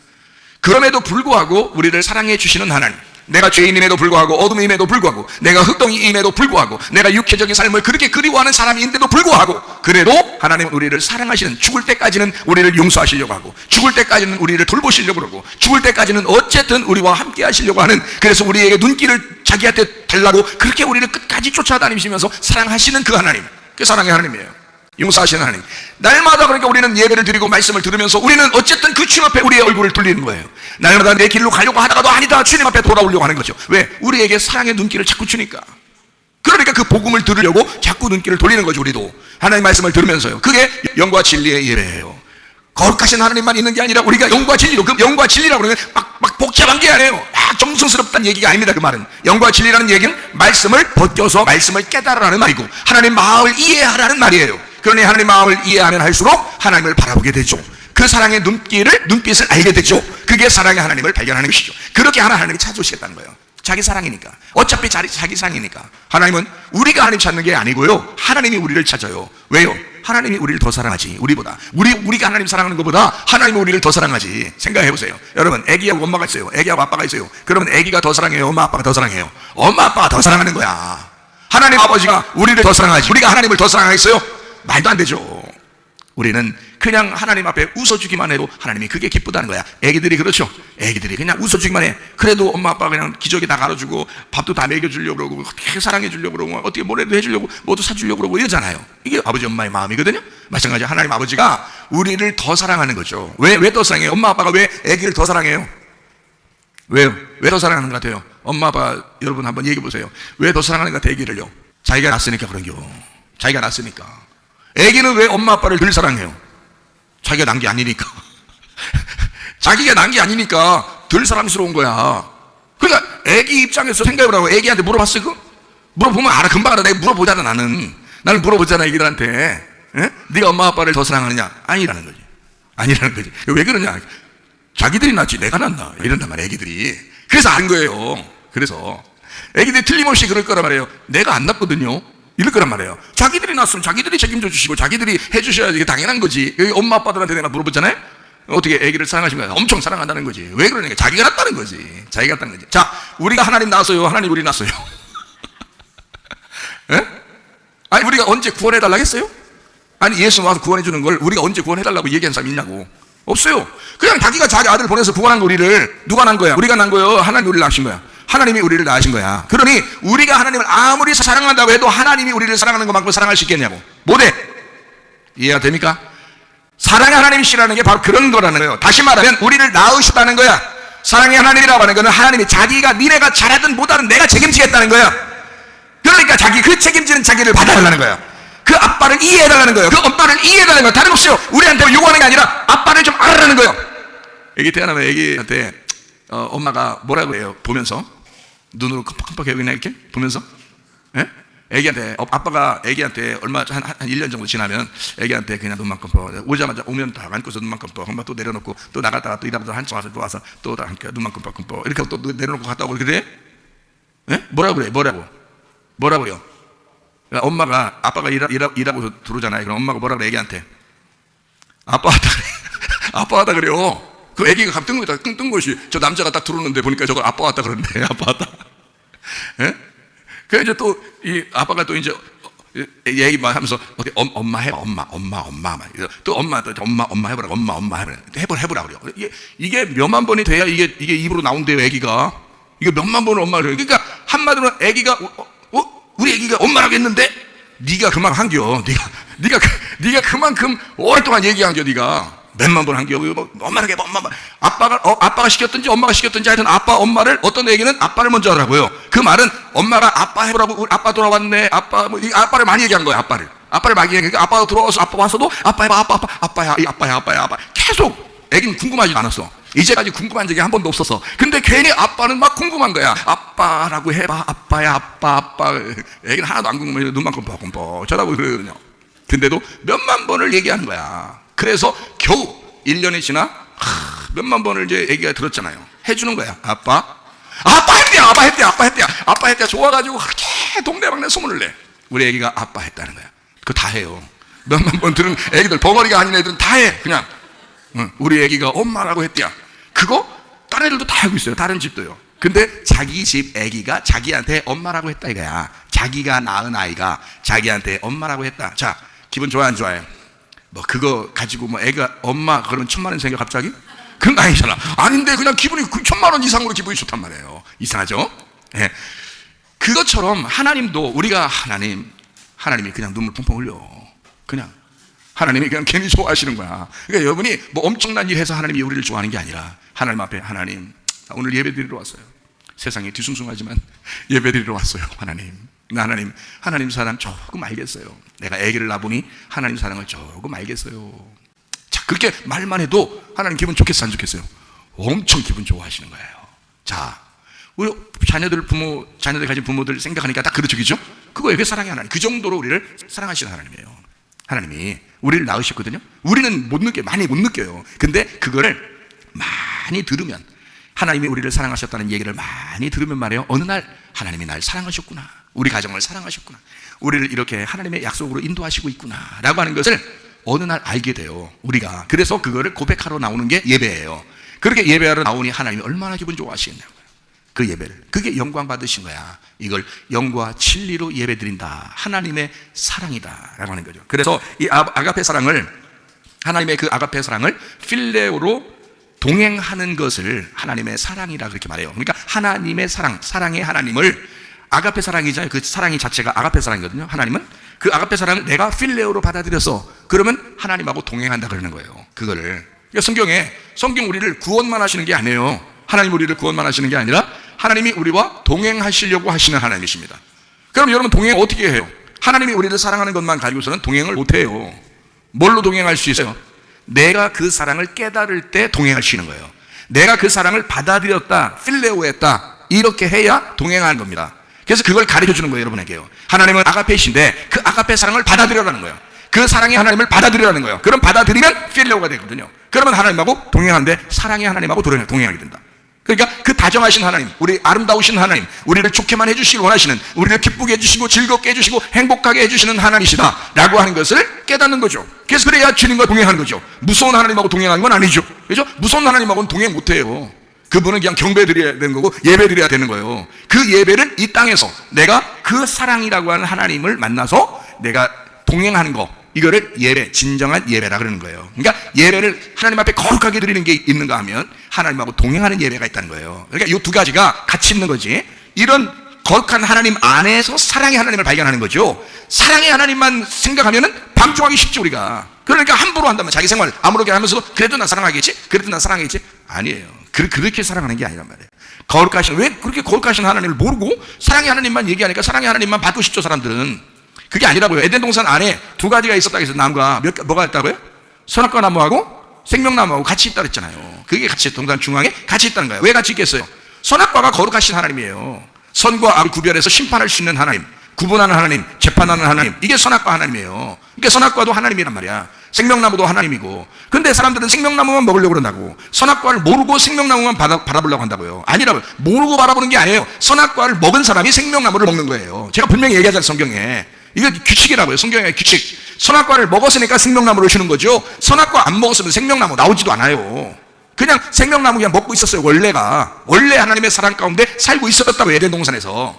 그럼에도 불구하고 우리를 사랑해 주시는 하나님, 내가 죄인임에도 불구하고 어둠임에도 불구하고 내가 흑덩이임에도 불구하고 내가 육체적인 삶을 그렇게 그리워하는 사람인데도 불구하고 그래도 하나님은 우리를 사랑하시는, 죽을 때까지는 우리를 용서하시려고 하고 죽을 때까지는 우리를 돌보시려고 그러고 죽을 때까지는 어쨌든 우리와 함께 하시려고 하는, 그래서 우리에게 눈길을 자기한테 달라고 그렇게 우리를 끝까지 쫓아다니시면서 사랑하시는 그 하나님, 그 사랑의 하나님이에요. 용서하시는 하나님. 날마다 그러니까 우리는 예배를 드리고 말씀을 들으면서 우리는 어쨌든 그 주님 앞에 우리의 얼굴을 돌리는 거예요. 날마다 내 길로 가려고 하다가도 아니다, 주님 앞에 돌아오려고 하는 거죠. 왜? 우리에게 사랑의 눈길을 자꾸 주니까. 그러니까 그 복음을 들으려고 자꾸 눈길을 돌리는 거죠. 우리도 하나님 말씀을 들으면서요. 그게 영과 진리의 예배예요. 거룩하신 하나님만 있는 게 아니라 우리가 영과 진리로, 그 영과 진리라고 그러면 막 복잡한 게 아니에요. 막 정성스럽다는 얘기가 아닙니다. 그 말은, 영과 진리라는 얘기는 말씀을 벗겨서 말씀을 깨달으라는 말이고 하나님 마음을 이해하라는 말이에요. 그러니 하나님 마음을 이해하면 할수록 하나님을 바라보게 되죠. 그 사랑의 눈빛을 알게 되죠. 그게 사랑의 하나님을 발견하는 것이죠. 그렇게 하나님이 찾아오시겠다는 거예요. 자기 사랑이니까. 어차피 자기 사랑이니까. 하나님은 우리가 하나님 찾는 게 아니고요, 하나님이 우리를 찾아요. 왜요? 하나님이 우리를 더 사랑하지. 우리보다. 우리가 하나님 사랑하는 것보다 하나님은 우리를 더 사랑하지. 생각해 보세요. 여러분, 애기하고 엄마가 있어요. 애기하고 아빠가 있어요. 그러면 애기가 더 사랑해요? 엄마 아빠가 더 사랑해요? 엄마 아빠가 더 사랑하는 거야. 하나님 아버지가 우리를 더 사랑하지. 우리가 하나님을 더 사랑하겠어요? 말도 안 되죠. 우리는 그냥 하나님 앞에 웃어주기만 해도 하나님이 그게 기쁘다는 거야. 애기들이 그렇죠. 애기들이 그냥 웃어주기만 해. 그래도 엄마 아빠가 그냥 기저귀 다 갈아주고 밥도 다 먹여주려고 그러고 어떻게 사랑해주려고 그러고 어떻게 뭐라도 해주려고 뭐도 사주려고 그러고 이러잖아요. 이게 아버지 엄마의 마음이거든요. 마찬가지 하나님 아버지가 우리를 더 사랑하는 거죠. 왜 더 사랑해요? 엄마 아빠가 왜 애기를 더 사랑해요? 왜요? 왜 더 사랑하는 것 같아요? 엄마 아빠 여러분 한번 얘기해 보세요. 왜 더 사랑하는 것 같아요? 애기를요. 자기가 낳았으니까 그런겨. 자기가 낳았으니까. 애기는 왜 엄마 아빠를 덜 사랑해요? 자기가 낳은 게 아니니까. 자기가 낳은 게 아니니까 덜 사랑스러운 거야. 그러니까 애기 입장에서 생각을 하고 애기한테 물어봤어요? 물어보면 알아. 금방 알아. 내가 물어보잖아. 나는 물어보잖아 애기들한테. 에? 네가 엄마 아빠를 더 사랑하느냐? 아니라는 거지. 아니라는 거지. 왜 그러냐? 자기들이 낫지 내가 낫나 이런단 말이야 애기들이. 그래서 안 거예요. 그래서 애기들이 틀림없이 그럴 거란 말이에요. 내가 안 낫거든요 이럴 거란 말이에요. 자기들이 낫으면 자기들이 책임져 주시고 자기들이 해주셔야지. 이게 당연한 거지. 여기 엄마 아빠들한테 내가 물어보잖아요. 어떻게 애기를 사랑하신가요? 엄청 사랑한다는 거지. 왜 그러니까 자기가 낫다는 거지. 자기가 낫다는 거지. 자, 우리가 하나님 낳았어요? 하나님 우리 낳았어요? 에? 아니 우리가 언제 구원해 달라겠어요? 아니 예수 와서 구원해 주는 걸 우리가 언제 구원해 달라고 얘기한 사람 있냐고. 없어요. 그냥 자기가 자기 아들 보내서 구원한 거 우리를. 누가 낳은 거야? 우리가 낳은 거예요? 하나님이 우리를 낳으신 거야? 하나님이 우리를 낳으신 거야. 그러니 우리가 하나님을 아무리 사랑한다고 해도 하나님이 우리를 사랑하는 것만큼 사랑할 수 있겠냐고. 못해. 이해가 됩니까? 사랑의 하나님이시라는 게 바로 그런 거라는 거예요. 다시 말하면 우리를 낳으셨다는 거야. 사랑의 하나님이라고 하는 거는 하나님이 자기가 니네가 잘하든 못하든 내가 책임지겠다는 거야. 그러니까 자기 그 책임지는 자기를 받아달라는 거야. 그 아빠를 이해해달라는 거예요. 그 엄마를 이해해달라는 거예요. 다른 거 없어요. 우리한테 요구하는 게 아니라 아빠를 좀 알아라는 거예요. 애기 태어나면 애기한테 엄마가 뭐라고 해요? 보면서 눈으로 깜빡깜빡해요. 그냥 이렇게 보면서. 예? 애기한테 아빠가 애기한테 얼마 한 1년 정도 지나면 애기한테 그냥 눈만 깜빡 오자마자 오면 다 안고서 눈만 깜빡 엄마 또 내려놓고 또 나갔다가 또 일하면서 한참 와서 또 와서 또 함께 눈만 깜빡 이렇게 또 내려놓고 갔다 오고 그래? 예? 뭐라고 그래? 뭐라고요? 엄마가 아빠가 일하고 들어오잖아요. 그럼 엄마가 뭐라 그래 애기한테? 아빠 왔다 그래. 아빠 왔다 그래요. 그 애기가 갑자기 뜬 것이 저 남자가 딱 들어오는데 보니까 저걸 아빠 왔다 그러는데 아빠 왔다. 예? 그래 이제 또 이 아빠가 또 이제 얘기만 하면서 엄마 해봐 엄마 또 엄마 해보라고 엄마 해보라 그래요. 이게 몇만 번이 돼야 이게 입으로 나온대요 애기가. 이게 몇만 번을 엄마를. 그러니까 한마디로 애기가 우리 애기가 엄마라고 했는데 네가 그만 한겨. 네가 그만큼 오랫동안 얘기한겨. 네가 몇만 번 한겨. 엄마라고 해봐 엄마. 아빠가 시켰든지 엄마가 시켰든지 하여튼 아빠 엄마를 어떤 애기는 아빠를 먼저 하라고요. 그 말은 엄마가 아빠 해보라고 아빠 돌아왔네 아빠를 많이 얘기한 거야. 아빠를 많이 얘기하니까 아빠가 들어와서 아빠 와서도 아빠 해봐 아빠야 계속. 애기는 궁금하지 않았어. 이제까지 궁금한 적이 한 번도 없었어. 근데 괜히 아빠는 막 궁금한 거야. 아빠라고 해봐 아빠. 애기는 하나도 안 궁금해. 눈만 껌뻑껌뻑 쳐다보고 그러거든요. 근데도 몇만 번을 얘기하는 거야. 그래서 겨우 1년이 지나 몇만 번을 이제 애기가 들었잖아요. 해주는 거야. 아빠 했대야. 좋아가지고 그렇게 동네방네 소문을 내. 우리 애기가 아빠 했다는 거야. 그거 다 해요. 몇만 번 들은 애기들, 벙어리가 아닌 애들은 다 해. 그냥 우리 애기가 엄마라고 했대야. 그거 다른 애들도 다 알고 있어요. 다른 집도요. 근데 자기 집 애기가 자기한테 엄마라고 했다 이거야. 자기가 낳은 아이가 자기한테 엄마라고 했다. 자, 기분 좋아요 안 좋아요? 뭐 그거 가지고 뭐 애가 엄마 그러면 1,000만 원 생겨 갑자기? 그건 아니잖아. 아닌데 그냥 기분이 1,000만 원 이상으로 기분이 좋단 말이에요. 이상하죠? 예. 그것처럼 하나님도 우리가 하나님이 그냥 눈물 펑펑 흘려. 그냥 하나님이 그냥 괜히 좋아하시는 거야. 그러니까 여러분이 뭐 엄청난 일 해서 하나님이 우리를 좋아하는 게 아니라 하나님 앞에 하나님 오늘 예배 드리러 왔어요. 세상이 뒤숭숭하지만 예배 드리러 왔어요. 하나님 사랑 조금 알겠어요. 내가 아기를 낳아보니 하나님 사랑을 조금 알겠어요. 자, 그렇게 말만 해도 하나님 기분 좋겠어요 안 좋겠어요? 엄청 기분 좋아하시는 거예요. 자, 우리 자녀들 가진 부모들 생각하니까 딱 그렇죠, 그죠? 그거예요. 그 사랑의 하나님. 그 정도로 우리를 사랑하시는 하나님이에요. 하나님이 우리를 낳으셨거든요. 우리는 많이 못 느껴요. 근데 그거를 많이 들으면, 하나님이 우리를 사랑하셨다는 얘기를 많이 들으면 말이에요. 어느 날 하나님이 날 사랑하셨구나. 우리 가정을 사랑하셨구나. 우리를 이렇게 하나님의 약속으로 인도하시고 있구나 라고 하는 것을 어느 날 알게 돼요. 우리가. 그래서 그거를 고백하러 나오는 게 예배예요. 그렇게 예배하러 나오니 하나님이 얼마나 기분 좋아하시겠냐고요. 그 예배를. 그게 영광 받으신 거야. 이걸 영과 진리로 예배 드린다. 하나님의 사랑이다 라고 하는 거죠. 그래서 이 아가페 사랑을, 하나님의 그 아가페 사랑을 필레오로 동행하는 것을 하나님의 사랑이라 그렇게 말해요. 그러니까 하나님의 사랑, 사랑의 하나님을 아가페 사랑이잖아요. 그 사랑이 자체가 아가페 사랑이거든요. 하나님은 그 아가페 사랑을 내가 필레오로 받아들여서 그러면 하나님하고 동행한다 그러는 거예요. 그거를. 그러니까 성경 우리를 구원만 하시는 게 아니에요. 하나님 우리를 구원만 하시는 게 아니라 하나님이 우리와 동행하시려고 하시는 하나님이십니다. 그럼 여러분 동행 어떻게 해요? 하나님이 우리를 사랑하는 것만 가지고서는 동행을 못해요. 뭘로 동행할 수 있어요? 내가 그 사랑을 깨달을 때 동행하시는 거예요. 내가 그 사랑을 받아들였다, 필레오했다, 이렇게 해야 동행하는 겁니다. 그래서 그걸 가르쳐 주는 거예요, 여러분에게요. 하나님은 아가페이신데 그 아가페 사랑을 받아들여라는 거예요. 그 사랑의 하나님을 받아들여라는 거예요. 그럼 받아들이면 필레오가 되거든요. 그러면 하나님하고 동행하는데 사랑의 하나님하고 동행하게 된다. 그러니까 그 다정하신 하나님, 우리 아름다우신 하나님, 우리를 좋게만 해주시길 원하시는, 우리를 기쁘게 해주시고 즐겁게 해주시고 행복하게 해주시는 하나님이시다 라고 하는 것을 깨닫는 거죠. 그래서 그래야 주님과 동행하는 거죠. 무서운 하나님하고 동행하는 건 아니죠. 그렇죠? 무서운 하나님하고는 동행 못해요. 그분은 그냥 경배 드려야 되는 거고 예배 드려야 되는 거예요. 그 예배는 이 땅에서 내가 그 사랑이라고 하는 하나님을 만나서 내가 동행하는 거, 이거를 예배, 진정한 예배라 그러는 거예요. 그러니까 예배를 하나님 앞에 거룩하게 드리는 게 있는가 하면 하나님하고 동행하는 예배가 있다는 거예요. 그러니까 이 두 가지가 같이 있는 거지. 이런 거룩한 하나님 안에서 사랑의 하나님을 발견하는 거죠. 사랑의 하나님만 생각하면은 방종하기 쉽죠, 우리가. 그러니까 함부로 한다면 자기 생활 아무렇게 하면서도 그래도 나 사랑하겠지? 그래도 나 사랑하겠지? 아니에요. 그렇게 사랑하는 게 아니란 말이에요. 거룩하신, 왜 그렇게 거룩하신 하나님을 모르고 사랑의 하나님만 얘기하니까 사랑의 하나님만 받고 싶죠, 사람들은. 그게 아니라고요. 에덴 동산 안에 두 가지가 있었다고 해서 나무가 뭐가 있다고요? 선악과 나무하고 생명나무하고 같이 있다고 했잖아요. 그게 같이 동산 중앙에 같이 있다는 거예요. 왜 같이 있겠어요? 선악과가 거룩하신 하나님이에요. 선과 악을 구별해서 심판할 수 있는 하나님, 구분하는 하나님, 재판하는 하나님, 이게 선악과 하나님이에요. 그러니까 선악과도 하나님이란 말이야. 생명나무도 하나님이고. 근데 사람들은 생명나무만 먹으려고 그런다고. 선악과를 모르고 생명나무만 바라보려고 한다고요. 아니라고요. 모르고 바라보는 게 아니에요. 선악과를 먹은 사람이 생명나무를 먹는 거예요. 제가 분명히 얘기하잖아요, 성경에. 이거 규칙이라고요. 성경의 규칙. 선악과를 먹었으니까 생명나무를 주는 거죠. 선악과 안 먹었으면 생명나무 나오지도 않아요. 그냥 생명나무 그냥 먹고 있었어요. 원래 하나님의 사랑 가운데 살고 있었다고, 에덴 동산에서.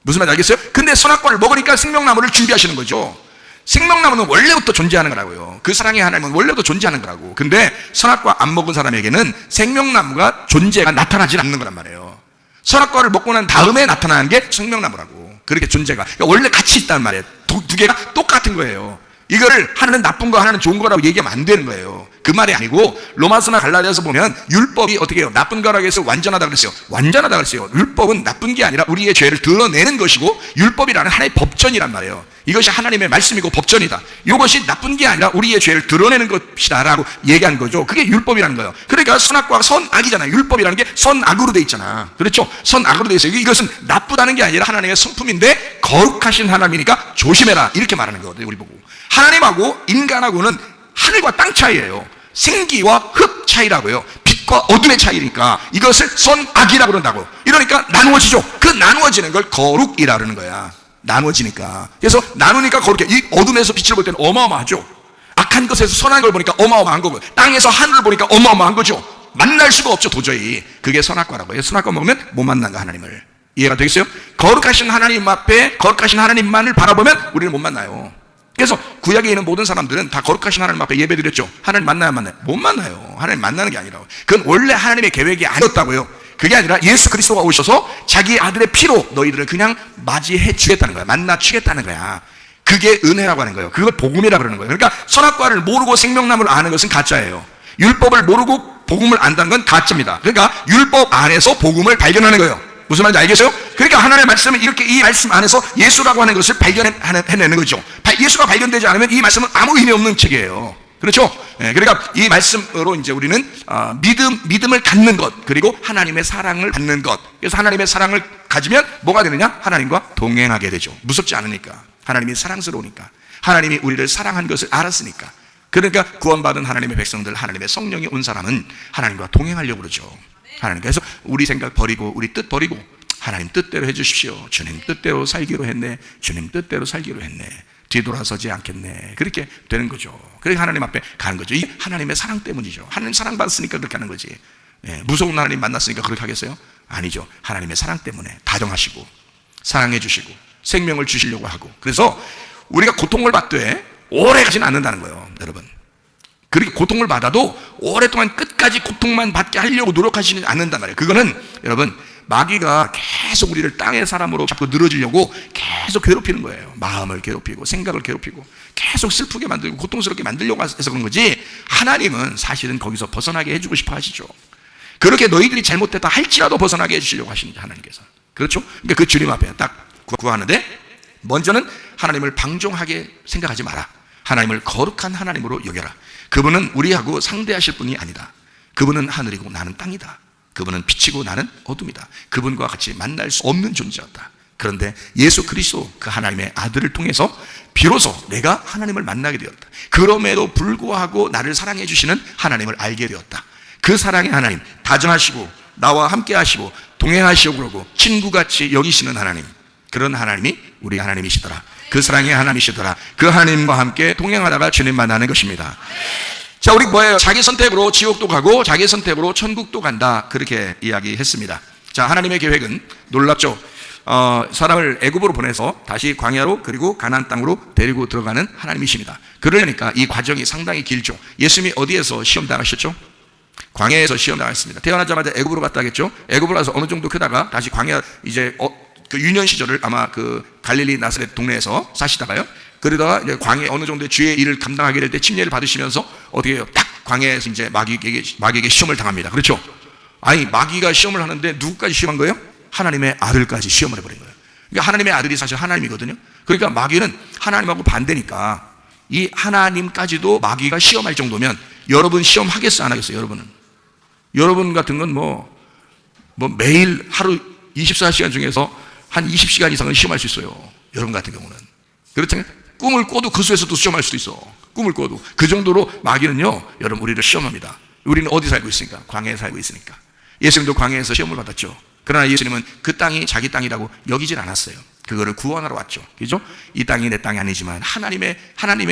무슨 말인지 알겠어요? 근데 선악과를 먹으니까 생명나무를 준비하시는 거죠. 생명나무는 원래부터 존재하는 거라고요. 그 사랑의 하나님은 원래부터 존재하는 거라고. 근데 선악과 안 먹은 사람에게는 생명나무가 존재가 나타나지 않는 거란 말이에요. 선악과를 먹고 난 다음에 나타나는 게 생명나무라고. 그렇게 존재가. 그러니까 원래 같이 있단 말이에요. 두 개가 똑같은 거예요. 이거를 하나는 나쁜 거, 하나는 좋은 거라고 얘기하면 안 되는 거예요. 그 말이 아니고 로마서나 갈라디아서 보면 율법이 어떻게 해요? 나쁜 거라고 해서 완전하다 그랬어요. 완전하다 그랬어요. 율법은 나쁜 게 아니라 우리의 죄를 드러내는 것이고, 율법이라는 하나의 법전이란 말이에요. 이것이 하나님의 말씀이고 법전이다. 이것이 나쁜 게 아니라 우리의 죄를 드러내는 것이다 라고 얘기한 거죠. 그게 율법이라는 거예요. 그러니까 선악과 선악이잖아요. 율법이라는 게 선악으로 돼 있잖아. 그렇죠? 선악으로 돼 있어요. 이것은 나쁘다는 게 아니라 하나님의 성품인데 거룩하신 하나님이니까 조심해라, 이렇게 말하는 거거든요. 우리 보고 하나님하고 인간하고는 하늘과 땅 차이예요. 생기와 흙 차이라고요. 빛과 어둠의 차이니까 이것을 선악이라고 그런다고. 이러니까 나누어지죠. 그 나누어지는 걸 거룩이라 그러는 거야. 나누어지니까. 그래서 나누니까 거룩해. 이 어둠에서 빛을 볼 때는 어마어마하죠. 악한 것에서 선한 걸 보니까 어마어마한 거고요. 땅에서 하늘을 보니까 어마어마한 거죠. 만날 수가 없죠, 도저히. 그게 선악과라고요. 선악과 먹으면 못 만난다, 하나님을. 이해가 되겠어요? 거룩하신 하나님 앞에 거룩하신 하나님만을 바라보면 우리는 못 만나요. 그래서 구약에 있는 모든 사람들은 다 거룩하신 하나님 앞에 예배드렸죠. 하나님 만나야 만나요? 못 만나요. 하나님 만나는 게 아니라고. 그건 원래 하나님의 계획이 아니었다고요. 그게 아니라 예수 그리스도가 오셔서 자기 아들의 피로 너희들을 그냥 맞이해 주겠다는 거야. 만나 주겠다는 거야. 그게 은혜라고 하는 거예요. 그걸 복음이라고 그러는 거예요. 그러니까 선악과를 모르고 생명나무를 아는 것은 가짜예요. 율법을 모르고 복음을 안다는 건 가짜입니다. 그러니까 율법 안에서 복음을 발견하는 거예요. 무슨 말인지 알겠어요? 그러니까 하나님의 말씀은 이렇게 이 말씀 안에서 예수라고 하는 것을 발견해내는 거죠. 예수가 발견되지 않으면 이 말씀은 아무 의미 없는 책이에요. 그렇죠? 그러니까 이 말씀으로 이제 우리는 믿음을 갖는 것, 그리고 하나님의 사랑을 받는 것. 그래서 하나님의 사랑을 가지면 뭐가 되느냐? 하나님과 동행하게 되죠. 무섭지 않으니까. 하나님이 사랑스러우니까. 하나님이 우리를 사랑한 것을 알았으니까. 그러니까 구원받은 하나님의 백성들, 하나님의 성령이 온 사람은 하나님과 동행하려고 그러죠. 하나님, 그래서 우리 생각 버리고 우리 뜻 버리고 하나님 뜻대로 해주십시오. 주님 뜻대로 살기로 했네. 주님 뜻대로 살기로 했네. 뒤돌아서지 않겠네. 그렇게 되는 거죠. 그렇게 하나님 앞에 가는 거죠. 이 하나님의 사랑 때문이죠. 하나님 사랑 받았으니까 그렇게 하는 거지. 무서운 하나님 만났으니까 그렇게 하겠어요? 아니죠. 하나님의 사랑 때문에 다정하시고 사랑해 주시고 생명을 주시려고 하고. 그래서 우리가 고통을 받되 오래 가지는 않는다는 거예요, 여러분. 그렇게 고통을 받아도 오랫동안 끝까지 고통만 받게 하려고 노력하시지 않는단 말이에요. 그거는 여러분, 마귀가 계속 우리를 땅의 사람으로 자꾸 늘어지려고 계속 괴롭히는 거예요. 마음을 괴롭히고 생각을 괴롭히고 계속 슬프게 만들고 고통스럽게 만들려고 해서 그런 거지, 하나님은 사실은 거기서 벗어나게 해주고 싶어 하시죠. 그렇게 너희들이 잘못됐다 할지라도 벗어나게 해주시려고 하십니다, 하나님께서. 그렇죠? 그러니까 그 주님 앞에 딱 구하는데, 먼저는 하나님을 방종하게 생각하지 마라. 하나님을 거룩한 하나님으로 여겨라. 그분은 우리하고 상대하실 분이 아니다. 그분은 하늘이고 나는 땅이다. 그분은 빛이고 나는 어둠이다. 그분과 같이 만날 수 없는 존재였다. 그런데 예수 그리스도 그 하나님의 아들을 통해서 비로소 내가 하나님을 만나게 되었다. 그럼에도 불구하고 나를 사랑해 주시는 하나님을 알게 되었다. 그 사랑의 하나님, 다정하시고 나와 함께 하시고 동행하시고 그러고 친구같이 여기시는 하나님, 그런 하나님이 우리 하나님이시더라. 그 사랑의 하나님이시더라. 그 하나님과 함께 동행하다가 주님 만나는 것입니다. 자, 우리 뭐예요? 자기 선택으로 지옥도 가고 자기 선택으로 천국도 간다, 그렇게 이야기했습니다. 자, 하나님의 계획은 놀랍죠. 사람을 애굽으로 보내서 다시 광야로 그리고 가나안 땅으로 데리고 들어가는 하나님이십니다. 그러려니까 이 과정이 상당히 길죠. 예수님이 어디에서 시험 당하셨죠? 광야에서 시험 당했습니다. 태어나자마자 애굽으로 갔다 하겠죠. 애굽으로 가서 어느 정도 크다가 다시 광야, 이제 그 유년 시절을 아마 그 갈릴리 나사렛 동네에서 사시다가요, 그러다가 이제 광야 어느 정도의 주의 일을 감당하게 될 때 침례를 받으시면서 어떻게 해요? 딱 광야에서 이제 마귀에게 시험을 당합니다. 그렇죠? 아니, 마귀가 시험을 하는데 누구까지 시험한 거예요? 하나님의 아들까지 시험을 해버린 거예요. 그러니까 하나님의 아들이 사실 하나님이거든요. 그러니까 마귀는 하나님하고 반대니까 이 하나님까지도 마귀가 시험할 정도면 여러분 시험하겠어요, 안 하겠어요? 여러분 같은 건 뭐 매일 하루 24시간 중에서 한 20시간 이상은 시험할 수 있어요. 여러분 같은 경우는. 그렇잖아요. 꿈을 꿔도 그 수에서도 시험할 수도 있어. 꿈을 꿔도. 그 정도로 마귀는요, 여러분 우리를 시험합니다. 우리는 어디 살고 있으니까? 광야에 살고 있으니까. 예수님도 광야에서 시험을 받았죠. 그러나 예수님은 그 땅이 자기 땅이라고 여기진 않았어요. 그거를 구원하러 왔죠. 그죠? 이 땅이 내 땅이 아니지만 하나님의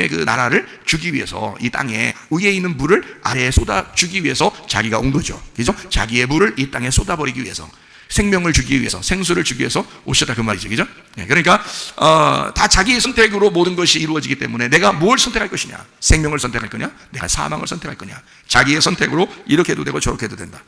그 나라를 주기 위해서 이 땅에 위에 있는 물을 아래에 쏟아주기 위해서 자기가 온 거죠. 그죠? 자기의 물을 이 땅에 쏟아버리기 위해서, 생명을 주기 위해서, 생수를 주기 위해서 오셨다, 그 말이죠. 그죠? 네, 그러니까 다 자기 선택으로 모든 것이 이루어지기 때문에 내가 뭘 선택할 것이냐? 생명을 선택할 거냐? 내가 사망을 선택할 거냐? 자기의 선택으로 이렇게 해도 되고 저렇게 해도 된다.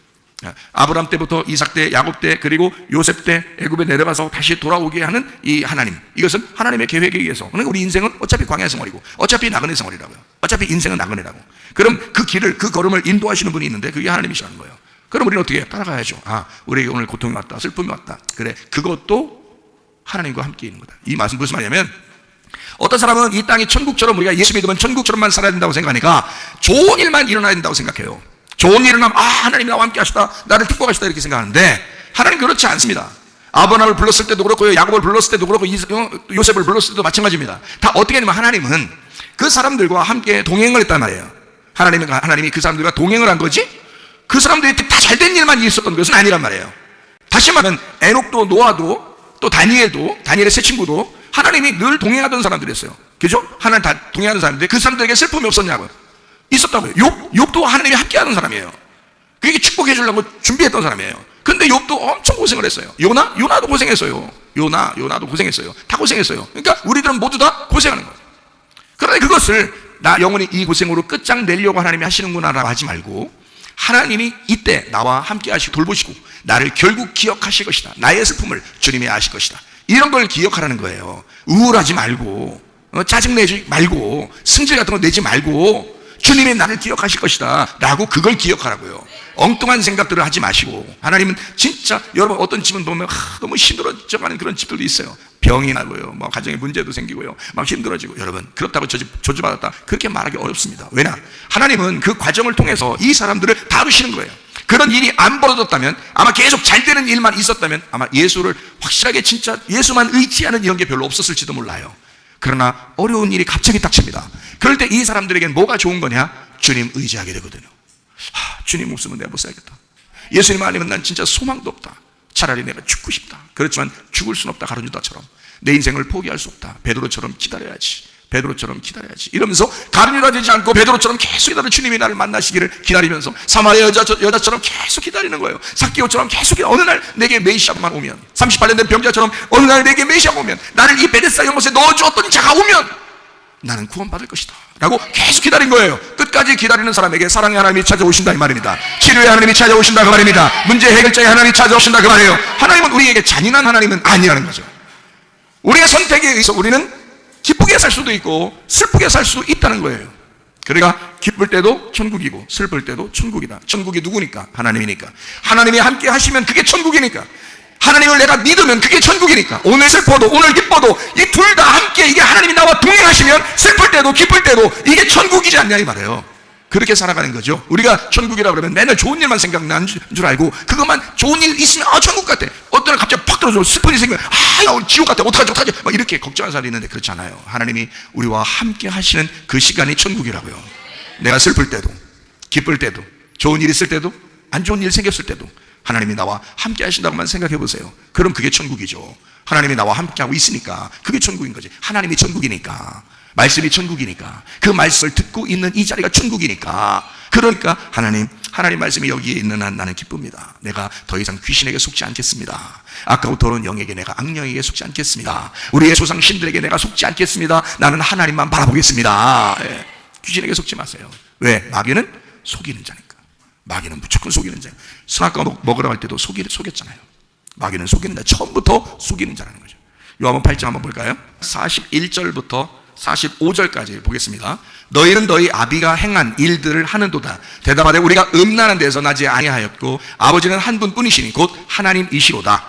아브라함 때부터 이삭 때, 야곱 때, 그리고 요셉 때 애굽에 내려가서 다시 돌아오게 하는 이 하나님, 이것은 하나님의 계획에 의해서. 그러니까 우리 인생은 어차피 광야 생활이고 어차피 나그네 생활이라고요. 어차피 인생은 나그네라고. 그럼 그 길을, 그 걸음을 인도하시는 분이 있는데 그게 하나님이시라는 거예요. 그럼 우리는 어떻게 해요? 따라가야죠. 우리에게 오늘 고통이 왔다, 슬픔이 왔다. 그래, 그것도 하나님과 함께 있는 거다. 이 말씀 무슨 말이냐면, 어떤 사람은 이 땅이 천국처럼, 우리가 예수 믿으면 천국처럼만 살아야 된다고 생각하니까 좋은 일만 일어나야 된다고 생각해요. 좋은 일을 하면 하나님이 나와 함께 하시다, 나를 축복하시다, 이렇게 생각하는데 하나님 그렇지 않습니다. 아브라함을 불렀을 때도 그렇고요, 야곱을 불렀을 때도 그렇고, 요셉을 불렀을 때도 마찬가지입니다. 다 어떻게 하냐면 하나님은 그 사람들과 함께 동행을 했단 말이에요. 하나님이 그 사람들과 동행을 한 거지, 그 사람들이 다 잘된 일만 있었던 것은 아니란 말이에요. 다시 말하면 에녹도, 노아도, 또 다니엘도, 다니엘의 세 친구도 하나님이 늘 동행하던 사람들이었어요. 그죠? 하나님 다 동행하던 사람인데 그 사람들에게 슬픔이 없었냐고요? 있었다고요. 욥도 하나님이 함께하는 사람이에요. 그게 축복해 주려고 준비했던 사람이에요. 근데 욥도 엄청 고생을 했어요. 요나도 고생했어요. 요나도 고생했어요. 다 고생했어요. 그러니까 우리들은 모두 다 고생하는 거예요. 그런데 그것을 나 영원히 이 고생으로 끝장내려고 하나님이 하시는구나라고 하지 말고, 하나님이 이때 나와 함께 하시고 돌보시고 나를 결국 기억하실 것이다, 나의 슬픔을 주님이 아실 것이다, 이런 걸 기억하라는 거예요. 우울하지 말고, 짜증내지 말고, 승질 같은 거 내지 말고, 주님이 나를 기억하실 것이다 라고 그걸 기억하라고요. 엉뚱한 생각들을 하지 마시고. 하나님은 진짜, 여러분 어떤 집은 보면 너무 힘들어져가는 그런 집들도 있어요. 병이 나고요, 뭐 가정에 문제도 생기고요, 막 힘들어지고. 여러분 그렇다고 저 집 저주받았다 그렇게 말하기 어렵습니다. 왜냐? 하나님은 그 과정을 통해서 이 사람들을 다루시는 거예요. 그런 일이 안 벌어졌다면, 아마 계속 잘 되는 일만 있었다면 아마 예수를 확실하게 진짜 예수만 의지하는 이런 게 별로 없었을지도 몰라요. 그러나 어려운 일이 갑자기 닥칩니다. 그럴 때 이 사람들에겐 뭐가 좋은 거냐? 주님 의지하게 되거든요. 주님 없으면 내가 못 살겠다. 예수님 아니면 난 진짜 소망도 없다. 차라리 내가 죽고 싶다. 그렇지만 죽을 순 없다. 가룟 유다처럼 내 인생을 포기할 수 없다. 베드로처럼 기다려야지. 이러면서 가룟 유다 되지 않고 베드로처럼 계속 기다려 주님이 나를 만나시기를 기다리면서, 사마리아 여자처럼 계속 기다리는 거예요. 삭개오처럼 계속 어느 날 내게 메시아만 오면, 38년 된 병자처럼 어느 날 내게 메시아가 오면, 나를 이 베데스다 연못에 넣어주었던 자가 오면 나는 구원받을 것이다 라고 계속 기다린 거예요. 끝까지 기다리는 사람에게 사랑의 하나님이 찾아오신다, 이 말입니다. 치료의 하나님이 찾아오신다, 그 말입니다. 문제 해결자의 하나님이 찾아오신다, 그 말이에요. 하나님은 우리에게 잔인한 하나님은 아니라는 거죠. 우리의 선택에 의해서 우리는 기쁘게 살 수도 있고 슬프게 살 수도 있다는 거예요. 그러니까 기쁠 때도 천국이고 슬플 때도 천국이다. 천국이 누구니까? 하나님이니까. 하나님이 함께 하시면 그게 천국이니까. 하나님을 내가 믿으면 그게 천국이니까. 오늘 슬퍼도 오늘 기뻐도 이 둘 다 함께, 이게 하나님이 나와 동행하시면 슬플 때도 기쁠 때도 이게 천국이지 않냐, 이 말이에요. 그렇게 살아가는 거죠. 우리가 천국이라 그러면 맨날 좋은 일만 생각나는 줄 알고, 그것만 좋은 일 있으면 천국 같아. 어떤 갑자기 팍 떨어져 슬픔이 생기면 나 오늘 지옥 같아, 어떡하지 막 이렇게 걱정하는 사람이 있는데 그렇지 않아요. 하나님이 우리와 함께 하시는 그 시간이 천국이라고요. 내가 슬플 때도, 기쁠 때도, 좋은 일 있을 때도, 안 좋은 일 생겼을 때도 하나님이 나와 함께 하신다고만 생각해 보세요. 그럼 그게 천국이죠. 하나님이 나와 함께하고 있으니까 그게 천국인 거지. 하나님이 천국이니까, 말씀이 천국이니까, 그 말씀을 듣고 있는 이 자리가 천국이니까. 그러니까 하나님 말씀이 여기에 있는 한 나는 기쁩니다. 내가 더 이상 귀신에게 속지 않겠습니다. 아까부 더러운 영에게 내가 악령에게 속지 않겠습니다. 우리의 조상 신들에게 내가 속지 않겠습니다. 나는 하나님만 바라보겠습니다. 예. 귀신에게 속지 마세요. 왜? 마귀는 속이는 자니까. 마귀는 무조건 속이는 자예요. 선악과 먹으라고 할 때도 속였잖아요. 마귀는 속이는 자, 처음부터 속이는 자라는 거죠. 요한복음 8장 한번 볼까요? 41절부터 45절까지 보겠습니다. 너희는 너희 아비가 행한 일들을 하는도다. 대답하되 우리가 음란한 데서 나지 아니하였고 아버지는 한 분뿐이시니 곧 하나님이시로다.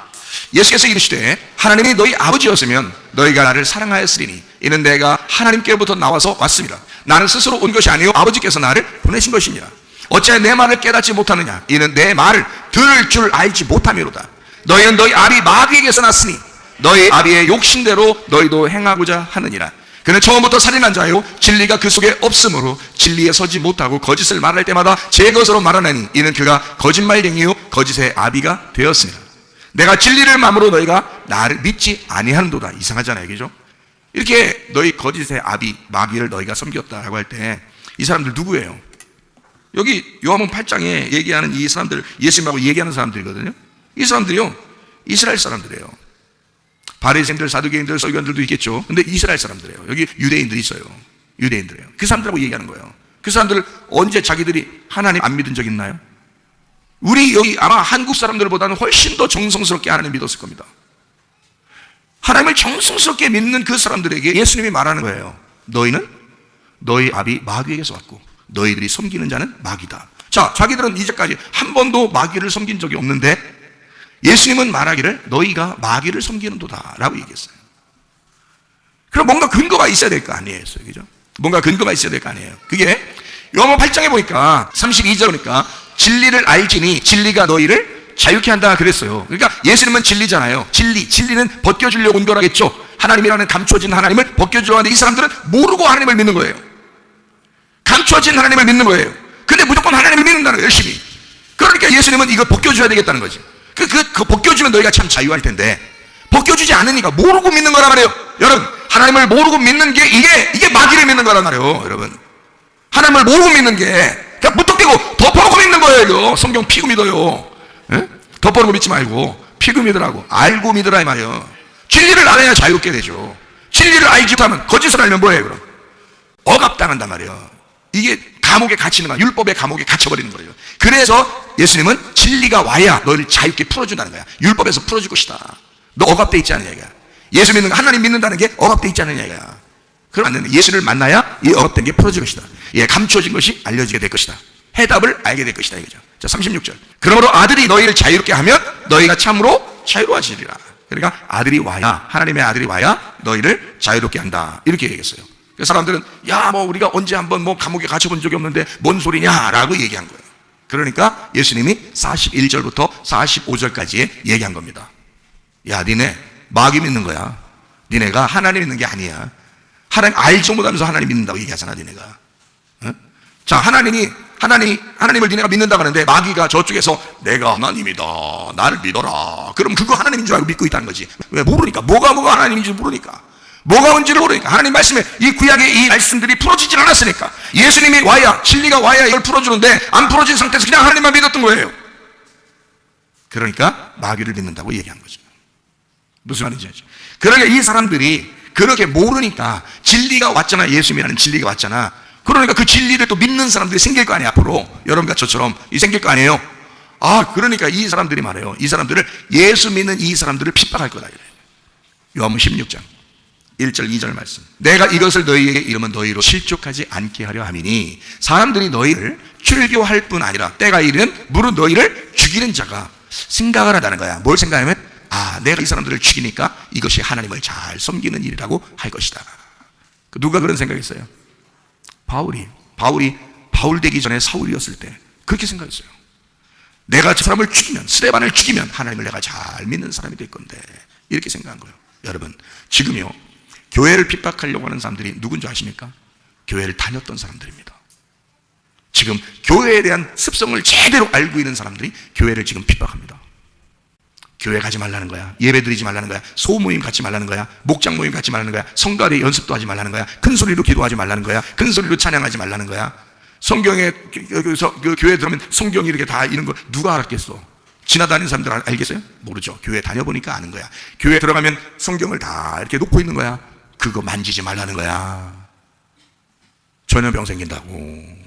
예수께서 이르시되 하나님이 너희 아버지였으면 너희가 나를 사랑하였으리니 이는 내가 하나님께로부터 나와서 왔습니다. 나는 스스로 온 것이 아니요 아버지께서 나를 보내신 것입니다. 어찌하여 내 말을 깨닫지 못하느냐? 이는 내 말을 들을 줄 알지 못함이로다. 너희는 너희 아비 마귀에게서 났으니 너희 아비의 욕심대로 너희도 행하고자 하느니라. 그는 처음부터 살인한 자요 진리가 그 속에 없으므로 진리에 서지 못하고 거짓을 말할 때마다 제 것으로 말하나니 이는 그가 거짓말쟁이요 거짓의 아비가 되었습니다. 내가 진리를 맘으로 너희가 나를 믿지 아니하는도다. 이상하잖아요, 그죠? 이렇게 너희 거짓의 아비 마귀를 너희가 섬겼다라고 할 때 이 사람들 누구예요? 여기 요한복음 8장에 얘기하는 이 사람들, 예수님하고 얘기하는 사람들이거든요. 이 사람들이요 이스라엘 사람들이에요. 바리새인들, 사두개인들, 서기관들도 있겠죠. 근데 이스라엘 사람들이에요. 여기 유대인들이 있어요. 유대인들이에요. 그 사람들하고 얘기하는 거예요. 그 사람들 언제 자기들이 하나님 안 믿은 적 있나요? 우리 여기 아마 한국 사람들보다는 훨씬 더 정성스럽게 하나님 믿었을 겁니다. 하나님을 정성스럽게 믿는 그 사람들에게 예수님이 말하는 거예요. 너희는 너희 아비 마귀에게서 왔고 너희들이 섬기는 자는 마귀다. 자, 자기들은 이제까지 한 번도 마귀를 섬긴 적이 없는데 예수님은 말하기를 너희가 마귀를 섬기는도다 라고 얘기했어요. 그럼 뭔가 근거가 있어야 될 거 아니에요, 그죠? 뭔가 근거가 있어야 될 거 아니에요. 그게 요한복음 8장에 보니까 32절 보니까 진리를 알지니 진리가 너희를 자유케 한다 그랬어요. 그러니까 예수님은 진리잖아요. 진리는 벗겨주려고 온 거라겠죠. 하나님이라는 감춰진 하나님을 벗겨주려고 하는데 이 사람들은 모르고 하나님을 믿는 거예요. 감춰진 하나님을 믿는 거예요. 근데 무조건 하나님을 믿는다는 거예요, 열심히. 그러니까 예수님은 이걸 벗겨줘야 되겠다는 거지. 그 벗겨주면 너희가 참 자유할 텐데 벗겨주지 않으니까 모르고 믿는 거란 말이에요. 여러분, 하나님을 모르고 믿는 게 이게 마귀를 믿는 거란 말이에요. 여러분, 하나님을 모르고 믿는 게 그냥 무턱대고 덮어놓고 믿는 거예요. 이거 성경 피고 믿어요. 에? 덮어놓고 믿지 말고 피고 믿으라고. 알고 믿으라 이 말이에요. 진리를 알아야 자유롭게 되죠. 진리를 알지 못하면 거짓을 알면 뭐예요? 그럼 억압당한단 말이에요. 이게 감옥에 갇히는 거야. 율법의 감옥에 갇혀버리는 거예요. 그래서 예수님은 진리가 와야 너를 자유롭게 풀어준다는 거야. 율법에서 풀어줄 것이다. 너 억압돼 있지 않느냐 이거야. 예수 믿는 거, 하나님 믿는다는 게 억압돼 있지 않느냐 이거야. 그럼 안 되는 거야. 예수를 만나야 이 억압된 게 풀어질 것이다. 예, 감추어진 것이 알려지게 될 것이다. 해답을 알게 될 것이다 이거죠. 자, 36절. 그러므로 아들이 너희를 자유롭게 하면 너희가 참으로 자유로워지리라. 그러니까 아들이 와야, 하나님의 아들이 와야 너희를 자유롭게 한다. 이렇게 얘기했어요. 그 사람들은 야, 뭐 우리가 언제 한번 뭐 감옥에 갇혀본 적이 없는데 뭔 소리냐라고 얘기한 거예요. 그러니까 예수님이 41절부터 45절까지 얘기한 겁니다. 야, 니네 마귀 믿는 거야. 니네가 하나님 믿는 게 아니야. 하나님 알지 못하면서 하나님 믿는다고 얘기하잖아, 니네가. 어? 자, 하나님을 니네가 믿는다고 하는데 마귀가 저쪽에서 내가 하나님이다, 나를 믿어라. 그럼 그거 하나님인 줄 알고 믿고 있다는 거지. 왜? 모르니까. 뭐가 하나님인지 모르니까. 뭐가 뭔지를 모르니까. 하나님 말씀에 이 구약의 이 말씀들이 풀어지질 않았으니까. 예수님이 와야, 진리가 와야 이걸 풀어주는데 안 풀어진 상태에서 그냥 하나님만 믿었던 거예요. 그러니까 마귀를 믿는다고 얘기한 거죠. 무슨 말인지 알죠? 그러니까 이 사람들이 그렇게 모르니까 진리가 왔잖아. 예수님이라는 진리가 왔잖아. 그러니까 그 진리를 또 믿는 사람들이 생길 거 아니에요. 앞으로 여러분과 저처럼 생길 거 아니에요. 아, 그러니까 이 사람들이 말해요. 이 사람들을, 예수 믿는 이 사람들을 핍박할 거다 이래요. 요한복음 16장 1절 2절 말씀. 내가 이것을 너희에게 이르면 너희로 실족하지 않게 하려 함이니 사람들이 너희를 출교할 뿐 아니라 때가 이르면 무릇 너희를 죽이는 자가 생각을 한다는 거야. 뭘 생각하면, 아, 내가 이 사람들을 죽이니까 이것이 하나님을 잘 섬기는 일이라고 할 것이다. 누가 그런 생각했어요? 바울이 바울 되기 전에 사울이었을 때 그렇게 생각했어요. 내가 저 사람을 죽이면, 스데반을 죽이면 하나님을 내가 잘 믿는 사람이 될 건데, 이렇게 생각한 거예요. 여러분, 지금요, 교회를 핍박하려고 하는 사람들이 누군지 아십니까? 교회를 다녔던 사람들입니다. 지금 교회에 대한 습성을 제대로 알고 있는 사람들이 교회를 지금 핍박합니다. 교회 가지 말라는 거야, 예배 드리지 말라는 거야, 소모임 갖지 말라는 거야, 목장 모임 갖지 말라는 거야, 성가대 연습도 하지 말라는 거야, 큰 소리로 기도하지 말라는 거야, 큰 소리로 찬양하지 말라는 거야. 성경에, 여기서 그 교회 들어오면 성경이 이렇게 다 있는 거 누가 알았겠어? 지나다니는 사람들 알겠어요? 모르죠. 교회 다녀보니까 아는 거야. 교회 들어가면 성경을 다 이렇게 놓고 있는 거야. 그거 만지지 말라는 거야. 전염병 생긴다고.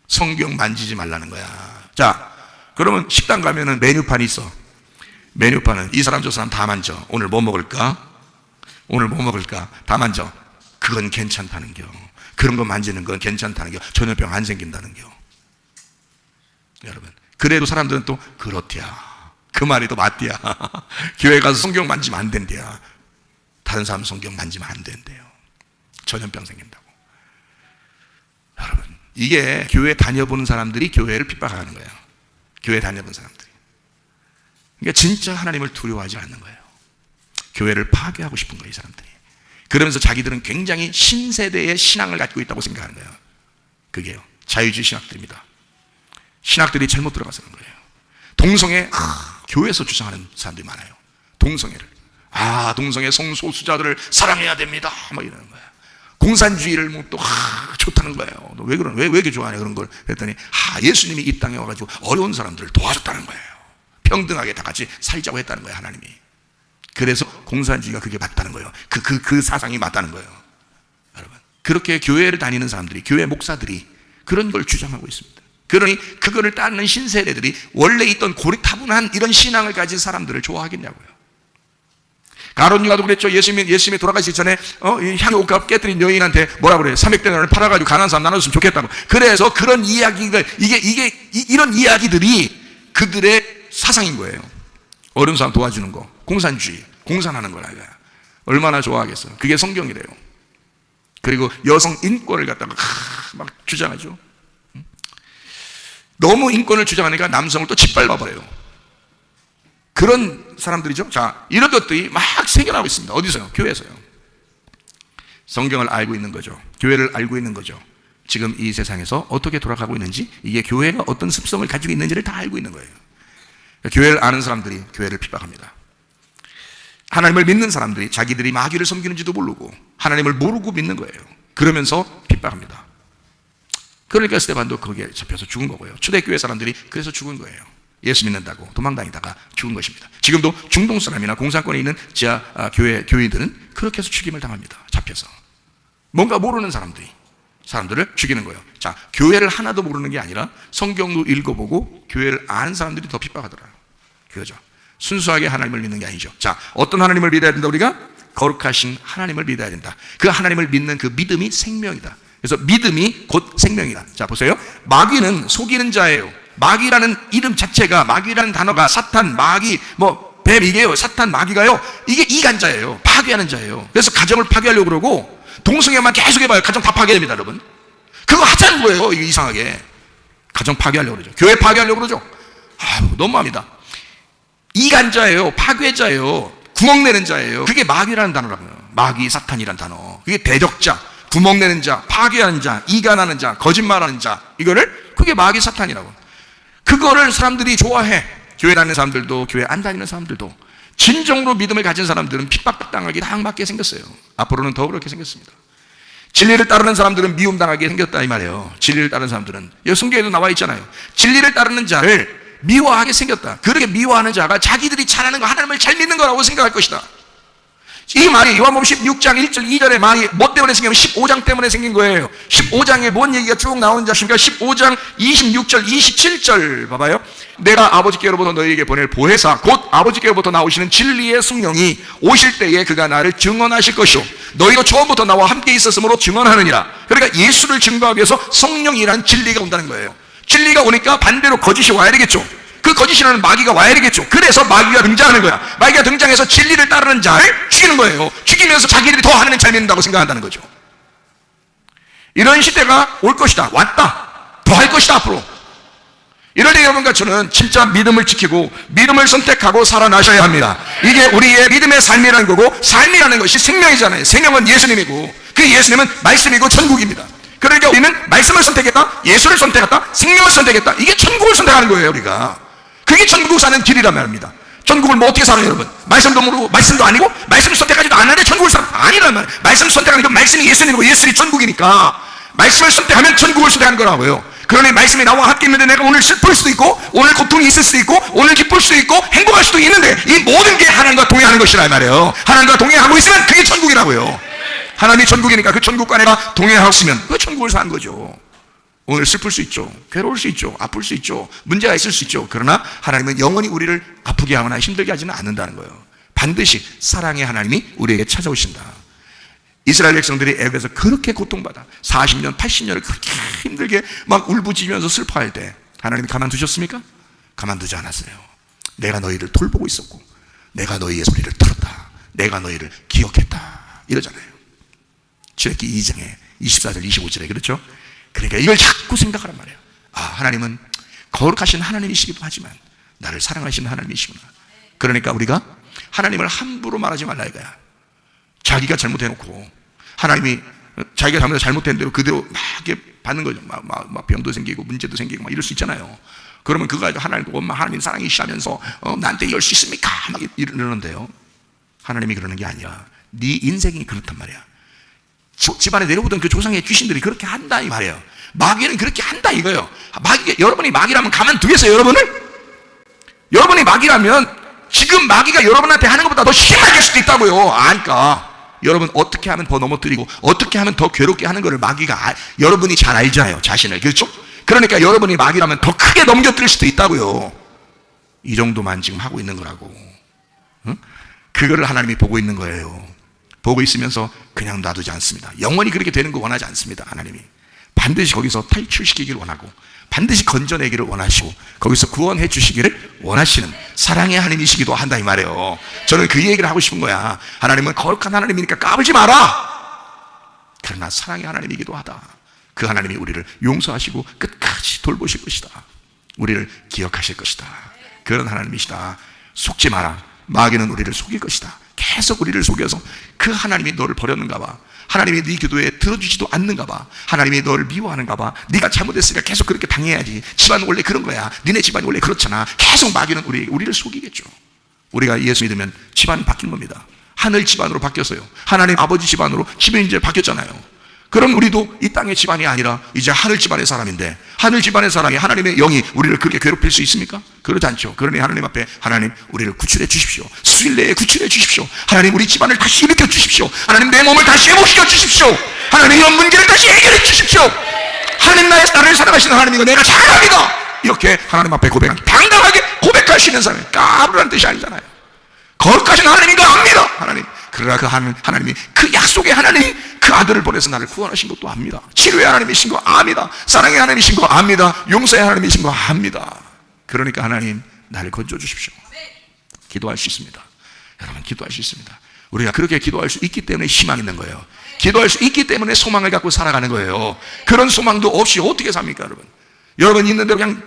성경 만지지 말라는 거야. 자, 그러면 식당 가면은 메뉴판이 있어. 메뉴판은 이 사람 저 사람 다 만져. 오늘 뭐 먹을까? 오늘 뭐 먹을까? 다 만져. 그건 괜찮다는 겨. 그런 거 만지는 건 괜찮다는 겨. 전염병 안 생긴다는 겨. 여러분, 그래도 사람들은 또 그렇디야, 그 말이 또 맞디야. 교회 가서 성경 만지면 안 된대요. 다른 사람 성경 만지면 안 된대요. 전염병 생긴다고. 여러분, 이게 교회 다녀본 사람들이 교회를 핍박하는 거예요. 교회 다녀본 사람들이. 그러니까 진짜 하나님을 두려워하지 않는 거예요. 교회를 파괴하고 싶은 거예요, 이 사람들이. 그러면서 자기들은 굉장히 신세대의 신앙을 갖고 있다고 생각하는 거예요. 그게요, 자유주의 신학들입니다. 신학들이 잘못 들어가서는 거예요. 동성애, 교회에서 주장하는 사람들이 많아요. 동성애를. 동성애 성소수자들을 사랑해야 됩니다, 막 이러는 거예요. 공산주의를 뭐 또 좋다는 거예요. 너 왜 왜 이렇게 좋아하냐 그런 걸 그랬더니 예수님이 이 땅에 와가지고 어려운 사람들을 도와줬다는 거예요. 평등하게 다 같이 살자고 했다는 거예요, 하나님이. 그래서 공산주의가 그게 맞다는 거예요. 그 사상이 맞다는 거예요. 여러분, 그렇게 교회를 다니는 사람들이, 교회 목사들이 그런 걸 주장하고 있습니다. 그러니 그거를 따르는 신세대들이 원래 있던 고리타분한 이런 신앙을 가진 사람들을 좋아하겠냐고요. 가룟 유다도 그랬죠. 예수님이 돌아가시기 전에 향유옥합 깨뜨린 여인한테 뭐라 그래요? 300데나리온을 팔아가지고 가난한 사람 나눠줬으면 좋겠다고. 그래서 그런 이야기가 이런 이야기들이 그들의 사상인 거예요. 어려운 사람 도와주는 거, 공산주의, 공산하는 거라. 얼마나 좋아하겠어요. 그게 성경이래요. 그리고 여성 인권을 갖다가 막 주장하죠. 너무 인권을 주장하니까 남성을 또 짓밟아버려요. 그런 사람들이죠. 자, 이런 것들이 막 생겨나고 있습니다. 어디서요? 교회에서요. 성경을 알고 있는 거죠. 교회를 알고 있는 거죠. 지금 이 세상에서 어떻게 돌아가고 있는지, 이게 교회가 어떤 습성을 가지고 있는지를 다 알고 있는 거예요. 교회를 아는 사람들이 교회를 핍박합니다. 하나님을 믿는 사람들이 자기들이 마귀를 섬기는지도 모르고 하나님을 모르고 믿는 거예요. 그러면서 핍박합니다. 그러니까 스데반도 거기에 잡혀서 죽은 거고요. 초대교회 사람들이 그래서 죽은 거예요. 예수 믿는다고 도망다니다가 죽은 것입니다. 지금도 중동 사람이나 공산권에 있는 지하 교회들은 그렇게 해서 죽임을 당합니다. 잡혀서. 뭔가 모르는 사람들을 죽이는 거예요. 자, 교회를 하나도 모르는 게 아니라 성경도 읽어보고 교회를 아는 사람들이 더 핍박하더라고요. 그거죠. 순수하게 하나님을 믿는 게 아니죠. 자, 어떤 하나님을 믿어야 된다? 우리가 거룩하신 하나님을 믿어야 된다. 그 하나님을 믿는 그 믿음이 생명이다. 그래서 믿음이 곧 생명이다. 자, 보세요. 마귀는 속이는 자예요. 마귀라는 이름 자체가, 마귀라는 단어가 사탄, 마귀, 뱀, 이게요, 사탄, 마귀가요, 이게 이간자예요. 파괴하는 자예요. 그래서 가정을 파괴하려고 그러고 동성애만 계속 해봐요. 가정 다 파괴됩니다, 여러분. 그거 하자는 거예요. 이게 이상하게 가정 파괴하려고 그러죠. 교회 파괴하려고 그러죠. 너무합니다. 이간자예요. 파괴자예요. 구멍 내는 자예요. 그게 마귀라는 단어라고요. 마귀, 사탄이라는 단어. 그게 대적자, 구멍 내는 자, 파괴하는 자, 이간하는 자, 거짓말하는 자, 그게 마귀, 사탄이라고. 그거를 사람들이 좋아해. 교회 다니는 사람들도, 교회 안 다니는 사람들도. 진정으로 믿음을 가진 사람들은 핍박당하기 딱 맞게 생겼어요. 앞으로는 더 그렇게 생겼습니다. 진리를 따르는 사람들은 미움당하게 생겼다, 이 말이에요. 진리를 따르는 사람들은. 여기 성경에도 나와 있잖아요. 진리를 따르는 자를 미워하게 생겼다. 그렇게 미워하는 자가 자기들이 잘하는 거, 하나님을 잘 믿는 거라고 생각할 것이다. 이 말이 요한복음 16장 1절 2절의 말이 뭐 때문에 생기면 15장 때문에 생긴 거예요. 15장에 뭔 얘기가 쭉 나오는지 아십니까? 15장 26절 27절 봐봐요. 내가 아버지께로부터 너희에게 보낼 보혜사 곧 아버지께로부터 나오시는 진리의 성령이 오실 때에 그가 나를 증언하실 것이요 너희도 처음부터 나와 함께 있었으므로 증언하느니라. 그러니까 예수를 증거하기 위해서 성령이란 진리가 온다는 거예요. 진리가 오니까 반대로 거짓이 와야 되겠죠. 그 거짓이라는 마귀가 와야 되겠죠. 그래서 마귀가 등장하는 거야. 마귀가 등장해서 진리를 따르는 자를 죽이는 거예요. 죽이면서 자기들이 더 하나님 잘 믿는다고 생각한다는 거죠. 이런 시대가 올 것이다. 왔다. 더 할 것이다, 앞으로. 이럴 때 여러분과 저는 진짜 믿음을 지키고 믿음을 선택하고 살아나셔야 합니다. 이게 우리의 믿음의 삶이라는 거고, 삶이라는 것이 생명이잖아요. 생명은 예수님이고, 그 예수님은 말씀이고 천국입니다. 그러니까 우리는 말씀을 선택했다, 예수를 선택했다, 생명을 선택했다. 이게 천국을 선택하는 거예요. 우리가 그게 천국 사는 길이란 말입니다. 천국을 뭐 어떻게 살아요, 여러분? 말씀도 모르고, 말씀도 아니고, 말씀을 선택하지도 않는데 천국을 살아? 아니란 말이에요. 말씀을 선택하는 건 말씀이 예수님이고 예수님이 천국이니까 말씀을 선택하면 천국을 선택하는 거라고요. 그러니 말씀이 나와 함께 있는데 내가 오늘 슬플 수도 있고, 오늘 고통이 있을 수도 있고, 오늘 기쁠 수도 있고, 행복할 수도 있는데 이 모든 게 하나님과 동행하는 것이라 말이에요. 하나님과 동행하고 있으면 그게 천국이라고요. 하나님이 천국이니까 그 천국과 내가 동행하고 있으면 그 천국을 사는 거죠. 오늘 슬플 수 있죠, 괴로울 수 있죠, 아플 수 있죠, 문제가 있을 수 있죠. 그러나 하나님은 영원히 우리를 아프게 하거나 힘들게 하지는 않는다는 거예요. 반드시 사랑의 하나님이 우리에게 찾아오신다. 이스라엘 백성들이 애굽에서 그렇게 고통받아 40년, 80년을 그렇게 힘들게 막 울부짖으면서 슬퍼할 때 하나님이 가만두셨습니까? 가만두지 않았어요. 내가 너희를 돌보고 있었고, 내가 너희의 소리를 들었다, 내가 너희를 기억했다, 이러잖아요. 출애굽기 2장에 24절 25절에 그렇죠? 그러니까 이걸 자꾸 생각하란 말이에요. 아, 하나님은 거룩하신 하나님이시기도 하지만 나를 사랑하시는 하나님이시구나. 그러니까 우리가 하나님을 함부로 말하지 말라 이거야. 자기가 잘못해놓고 하나님이 자기가 잘못한 대로 그대로 막 이렇게 받는 거죠. 막 병도 생기고 문제도 생기고 막 이럴 수 있잖아요. 그러면 그거 가지고 하나님 보고 하나님 사랑이시하면서 나한테 이럴 수 있습니까? 막 이러는데요. 하나님이 그러는 게 아니라 네 인생이 그렇단 말이야. 집안에 내려오던 그 조상의 귀신들이 그렇게 한다 이 말이에요. 마귀는 그렇게 한다 이거예요. 여러분이 마귀라면 가만두겠어요? 여러분이 마귀라면 지금 마귀가 여러분한테 하는 것보다 더 심하게 할 수도 있다고요. 아니까 여러분 어떻게 하면 더 넘어뜨리고 어떻게 하면 더 괴롭게 하는 것을 마귀가 여러분이 잘 알잖아요, 자신을. 그렇죠? 그러니까 여러분이 마귀라면 더 크게 넘겨뜨릴 수도 있다고요. 이 정도만 지금 하고 있는 거라고. 응? 그거를 하나님이 보고 있는 거예요. 보고 있으면서 그냥 놔두지 않습니다. 영원히 그렇게 되는 거 원하지 않습니다. 하나님이 반드시 거기서 탈출시키기를 원하고, 반드시 건져내기를 원하시고, 거기서 구원해 주시기를 원하시는 사랑의 하나님이시기도 한다 이 말이에요. 저는 그 얘기를 하고 싶은 거야. 하나님은 거룩한 하나님이니까 까불지 마라. 그러나 사랑의 하나님이기도 하다. 그 하나님이 우리를 용서하시고 끝까지 돌보실 것이다. 우리를 기억하실 것이다. 그런 하나님이시다. 속지 마라. 마귀는 우리를 속일 것이다. 계속 우리를 속여서 그 하나님이 너를 버렸는가 봐, 하나님이 네 기도에 들어주지도 않는가 봐, 하나님이 너를 미워하는가 봐, 네가 잘못했으니까 계속 그렇게 당해야지, 집안은 원래 그런 거야, 니네 집안이 원래 그렇잖아. 계속 마귀는 우리를 속이겠죠. 우리가 예수 믿으면 집안이 바뀐 겁니다. 하늘 집안으로 바뀌었어요. 하나님 아버지 집안으로 집이 이제 바뀌었잖아요. 그럼 우리도 이 땅의 집안이 아니라 이제 하늘 집안의 사람인데, 하늘 집안의 사람이 하나님의 영이 우리를 그렇게 괴롭힐 수 있습니까? 그러지 않죠. 그러니 하나님 앞에 하나님 우리를 구출해 주십시오. 수일 내에 구출해 주십시오. 하나님 우리 집안을 다시 일으켜 주십시오. 하나님 내 몸을 다시 회복시켜 주십시오. 하나님 이런 문제를 다시 해결해 주십시오. 하나님 나를 사랑하시는 하나님이고 내가 잘합니다. 이렇게 하나님 앞에 당당하게 고백할 수 있는 사람이 까불라는 뜻이 아니잖아요. 거룩하신 하나님인 거 압니다. 하나님. 그러나 그 하나님이, 그 약속의 하나님이 그 아들을 보내서 나를 구원하신 것도 압니다. 치료의 하나님이신 거 압니다. 사랑의 하나님이신 거 압니다. 용서의 하나님이신 거 압니다. 그러니까 하나님 나를 건져 주십시오. 기도할 수 있습니다. 여러분 기도할 수 있습니다. 우리가 그렇게 기도할 수 있기 때문에 희망이 있는 거예요. 기도할 수 있기 때문에 소망을 갖고 살아가는 거예요. 그런 소망도 없이 어떻게 삽니까, 여러분? 여러분 있는 대로 그냥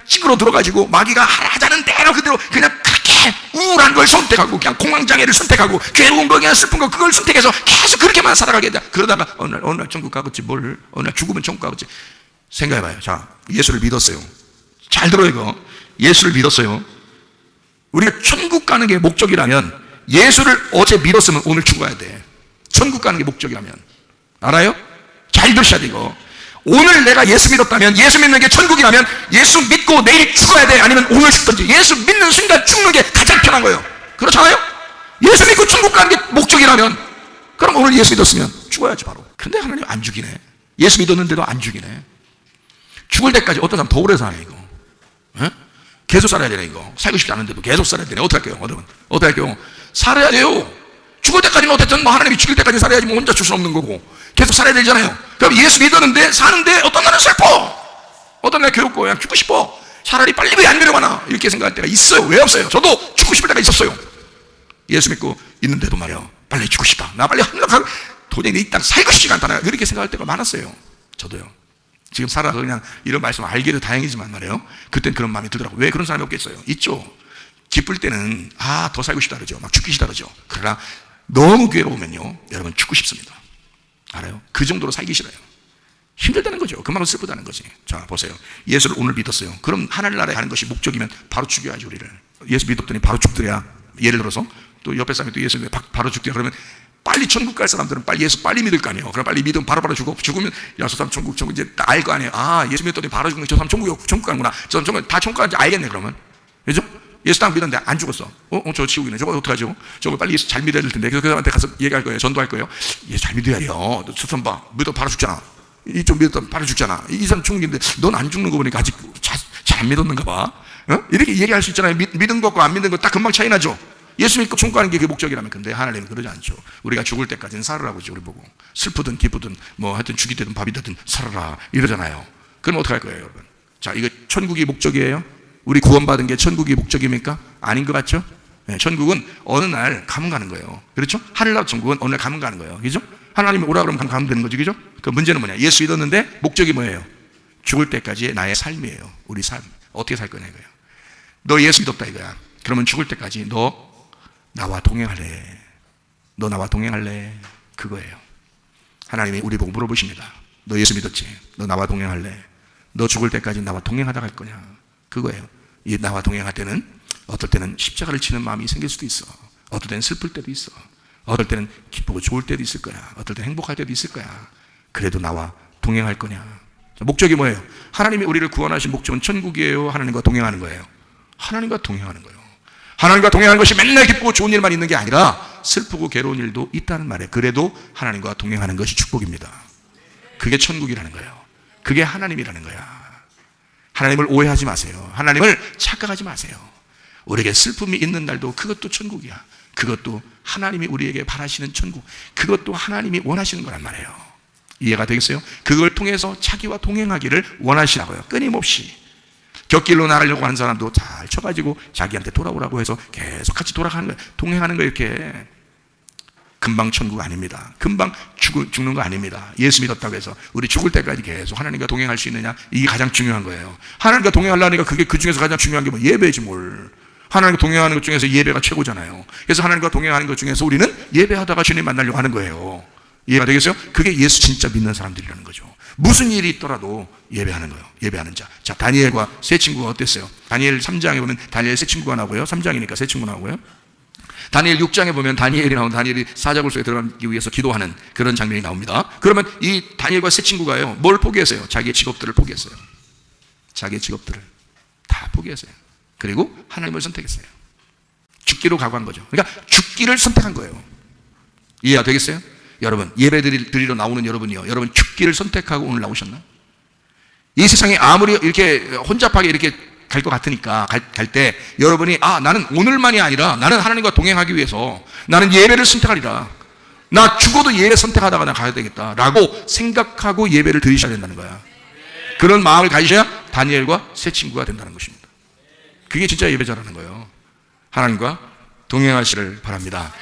찌그러 들어가지고 마귀가 하자는 대로 그대로 그냥 그렇게 우울한 걸 선택하고, 그냥 공황장애를 선택하고, 괴로운 거, 그냥 슬픈 거, 그걸 선택해서 계속 그렇게만 살아가게 돼. 그러다가 어느 날 천국 가겠지, 어느 날 죽으면 천국 가겠지. 생각해봐요. 자, 예수를 믿었어요. 잘 들어요, 이거. 예수를 믿었어요. 우리가 천국 가는 게 목적이라면, 예수를 어제 믿었으면 오늘 죽어야 돼. 천국 가는 게 목적이라면. 알아요? 잘 들으셔야 돼, 이거. 오늘 내가 예수 믿었다면, 예수 믿는 게 천국이라면 예수 믿고 내일 죽어야 돼, 아니면 오늘 죽든지. 예수 믿는 순간 죽는 게 가장 편한 거예요. 그렇잖아요? 예수 믿고 천국 가는 게 목적이라면 그럼 오늘 예수 믿었으면 죽어야지 바로. 근데 하나님 안 죽이네. 예수 믿었는데도 안 죽이네. 죽을 때까지 어떤 사람 더 오래 사네 이거. 에? 계속 살아야 되네 이거. 살고 싶지 않은데도 계속 살아야 되네. 어떻게 할게요? 여러분 어떻게 할게요? 살아야 돼요. 죽을 때까지는 어쨌든 뭐 하나님이 죽일 때까지 살아야지 뭐 혼자 줄 수는 없는 거고 계속 살아야 되잖아요. 그럼 예수 믿었는데 사는데 어떤 날은 슬퍼, 어떤 날 괴롭고 그냥 죽고 싶어. 차라리 빨리 왜 안 내려가나 이렇게 생각할 때가 있어요. 왜 없어요? 저도 죽고 싶을 때가 있었어요. 예수 믿고 있는데도 말이야, 빨리 죽고 싶다. 나 빨리 한락하고 도저히 이 땅 살고 싶지가 않다. 이렇게 생각할 때가 많았어요. 저도요. 지금 사라가 그냥 이런 말씀 알기도 다행이지만 말이에요. 그땐 그런 마음이 들더라고요. 왜 그런 사람이 없겠어요? 있죠. 기쁠 때는 더 살고 싶다 그러죠. 막 죽기 싫다 그러죠. 그러나 너무 괴로우면요, 여러분 죽고 싶습니다. 알아요? 그 정도로 살기 싫어요. 힘들다는 거죠. 그만큼 슬프다는 거지. 자, 보세요. 예수를 오늘 믿었어요. 그럼 하늘나라에 가는 것이 목적이면 바로 죽여야죠, 우리를. 예수 믿었더니 바로 죽더야. 예를 들어서 또 옆에 사람이 또 예수 믿으면 바로 죽더야. 그러면 빨리 천국 갈 사람들은 빨리 예수 빨리 믿을 거 아니에요. 그럼 빨리 믿으면 바로 죽으면 야, 저 사람 천국 이제 알 거 아니에요. 예수 믿었더니 바로 죽는 저 사람 천국 가는구나. 저 사람 다 천국 가는지 알겠네, 그러면. 그죠? 예수 딱 믿었는데 안 죽었어. 저 지옥이네. 저거 어떡하죠? 저거 빨리 예수 잘 믿어야 될 텐데. 그래서 그 사람한테 가서 얘기할 거예요. 전도할 거예요. 예, 잘 믿어야 돼요. 저 사람 봐. 믿어 바로 죽잖아. 이쪽 믿었다 바로 죽잖아. 이 사람 천국인데 넌 안 죽는 거 보니까 아직 잘 안 믿었는가 봐. 이렇게 얘기할 수 있잖아요. 믿은 것과 안 믿는 것 딱 금방 차이 나죠. 예수 믿고 천국 가는 게 그게 목적이라면. 근데 하나님은 그러지 않죠. 우리가 죽을 때까지는 살으라고 하죠. 우리 보고 슬프든 기쁘든 뭐 하여튼 죽이 되든 밥이 되든 살아라 이러잖아요. 그럼 어떡할 거예요, 여러분? 자, 이거 천국이 목적이에요? 우리 구원받은 게 천국이 목적입니까? 아닌 것 같죠? 네, 천국은 어느 날 가면 가는 거예요. 그렇죠? 하늘나라 천국은 어느 날 가면 가는 거예요. 그죠? 하나님이 오라 그러면 가면 되는 거죠. 그죠? 그 문제는 뭐냐? 예수 믿었는데 목적이 뭐예요? 죽을 때까지의 나의 삶이에요. 우리 삶. 어떻게 살 거냐 이거예요. 너 예수 믿었다 이거야. 그러면 죽을 때까지 너 나와 동행할래? 너 나와 동행할래? 그거예요. 하나님이 우리 보고 물어보십니다. 너 예수 믿었지? 너 나와 동행할래? 너 죽을 때까지 나와 동행하다 갈 거냐? 그거예요. 이 나와 동행할 때는 어떨 때는 십자가를 치는 마음이 생길 수도 있어. 어떨 때는 슬플 때도 있어. 어떨 때는 기쁘고 좋을 때도 있을 거야. 어떨 때는 행복할 때도 있을 거야. 그래도 나와 동행할 거냐? 목적이 뭐예요? 하나님이 우리를 구원하신 목적은 천국이에요? 하나님과 동행하는 거예요? 하나님과 동행하는 거예요. 하나님과 동행하는 것이 맨날 기쁘고 좋은 일만 있는 게 아니라 슬프고 괴로운 일도 있다는 말이에요. 그래도 하나님과 동행하는 것이 축복입니다. 그게 천국이라는 거예요. 그게 하나님이라는 거야. 하나님을 오해하지 마세요. 하나님을 착각하지 마세요. 우리에게 슬픔이 있는 날도 그것도 천국이야. 그것도 하나님이 우리에게 바라시는 천국, 그것도 하나님이 원하시는 거란 말이에요. 이해가 되겠어요? 그걸 통해서 자기와 동행하기를 원하시라고요. 끊임없이. 곁길로 나가려고 하는 사람도 잘 쳐가지고 자기한테 돌아오라고 해서 계속 같이 돌아가는 거예요. 동행하는 거 이렇게. 금방 천국 아닙니다. 금방 죽는 거 아닙니다. 예수 믿었다고 해서 우리 죽을 때까지 계속 하나님과 동행할 수 있느냐? 이게 가장 중요한 거예요. 하나님과 동행하려니까 그게 그 중에서 가장 중요한 게 뭐 예배지 뭘. 하나님과 동행하는 것 중에서 예배가 최고잖아요. 그래서 하나님과 동행하는 것 중에서 우리는 예배하다가 주님 만나려고 하는 거예요. 이해가 되겠어요? 그게 예수 진짜 믿는 사람들이라는 거죠. 무슨 일이 있더라도 예배하는 거예요. 예배하는 자. 자, 다니엘과 세 친구가 어땠어요? 다니엘 3장에 보면 다니엘 세 친구가 나오고요. 3장이니까 세 친구 나오고요. 다니엘 6장에 보면 다니엘이 나온 다니엘이 사자굴 속에 들어가기 위해서 기도하는 그런 장면이 나옵니다. 그러면 이 다니엘과 세 친구가요, 뭘 포기했어요? 자기의 직업들을 포기했어요. 자기의 직업들을 다 포기했어요. 그리고 하나님을 선택했어요. 죽기로 각오한 거죠. 그러니까 죽기를 선택한 거예요. 이해가 되겠어요? 여러분, 예배 드리러 나오는 여러분이요, 여러분 죽기를 선택하고 오늘 나오셨나? 이 세상에 아무리 이렇게 혼잡하게 이렇게 갈 것 같으니까 갈 때 여러분이 나는 오늘만이 아니라 나는 하나님과 동행하기 위해서 나는 예배를 선택하리라. 나 죽어도 예배 선택하다가 나 가야 되겠다 라고 생각하고 예배를 드리셔야 된다는 거야. 그런 마음을 가지셔야 다니엘과 세 친구가 된다는 것입니다. 그게 진짜 예배자라는 거예요. 하나님과 동행하시를 바랍니다.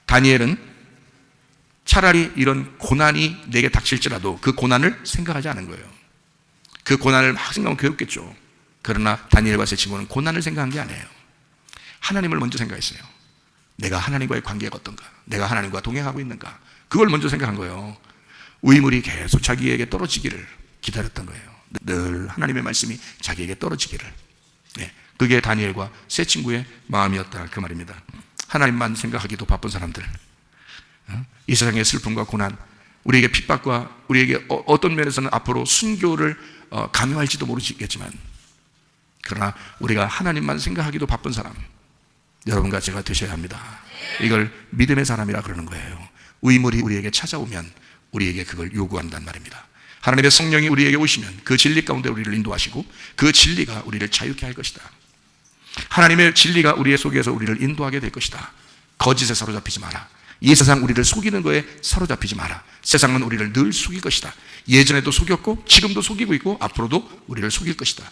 다니엘은 차라리 이런 고난이 내게 닥칠지라도 그 고난을 생각하지 않은 거예요. 그 고난을 막 생각하면 괴롭겠죠. 그러나 다니엘과 세 친구는 고난을 생각한 게 아니에요. 하나님을 먼저 생각했어요. 내가 하나님과의 관계가 어떤가? 내가 하나님과 동행하고 있는가? 그걸 먼저 생각한 거예요. 의물이 계속 자기에게 떨어지기를 기다렸던 거예요. 늘 하나님의 말씀이 자기에게 떨어지기를. 그게 다니엘과 세 친구의 마음이었다, 그 말입니다. 하나님만 생각하기도 바쁜 사람들, 이 세상의 슬픔과 고난, 우리에게 핍박과 우리에게 어떤 면에서는 앞으로 순교를 강요할지도 모르겠지만, 그러나 우리가 하나님만 생각하기도 바쁜 사람, 여러분과 제가 되셔야 합니다. 이걸 믿음의 사람이라 그러는 거예요. 의물이 우리에게 찾아오면 우리에게 그걸 요구한단 말입니다. 하나님의 성령이 우리에게 오시면 그 진리 가운데 우리를 인도하시고 그 진리가 우리를 자유케 할 것이다. 하나님의 진리가 우리의 속에서 우리를 인도하게 될 것이다. 거짓에 사로잡히지 마라. 이 세상 우리를 속이는 거에 사로잡히지 마라. 세상은 우리를 늘 속일 것이다. 예전에도 속였고 지금도 속이고 있고 앞으로도 우리를 속일 것이다.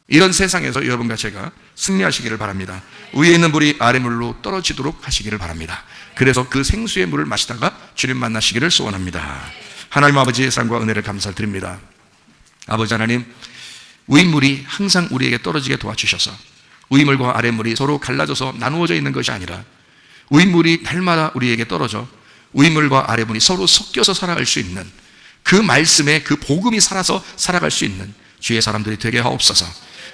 이런 세상에서 여러분과 제가 승리하시기를 바랍니다. 위에 있는 물이 아래 물로 떨어지도록 하시기를 바랍니다. 그래서 그 생수의 물을 마시다가 주님 만나시기를 소원합니다. 하나님 아버지의 사랑과 은혜를 감사드립니다. 아버지 하나님, 위물이 항상 우리에게 떨어지게 도와주셔서 위물과 아랫물이 서로 갈라져서 나누어져 있는 것이 아니라 위물이 날마다 우리에게 떨어져 위물과 아랫물이 서로 섞여서 살아갈 수 있는 그 말씀에 그 복음이 살아서 살아갈 수 있는 주의 사람들이 되게 하옵소서.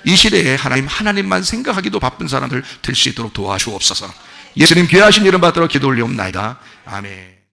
이 시대에 하나님만 생각하기도 바쁜 사람들 될 수 있도록 도와주옵소서. 예수님 귀하신 이름 받들어 기도 올리옵나이다. 아멘.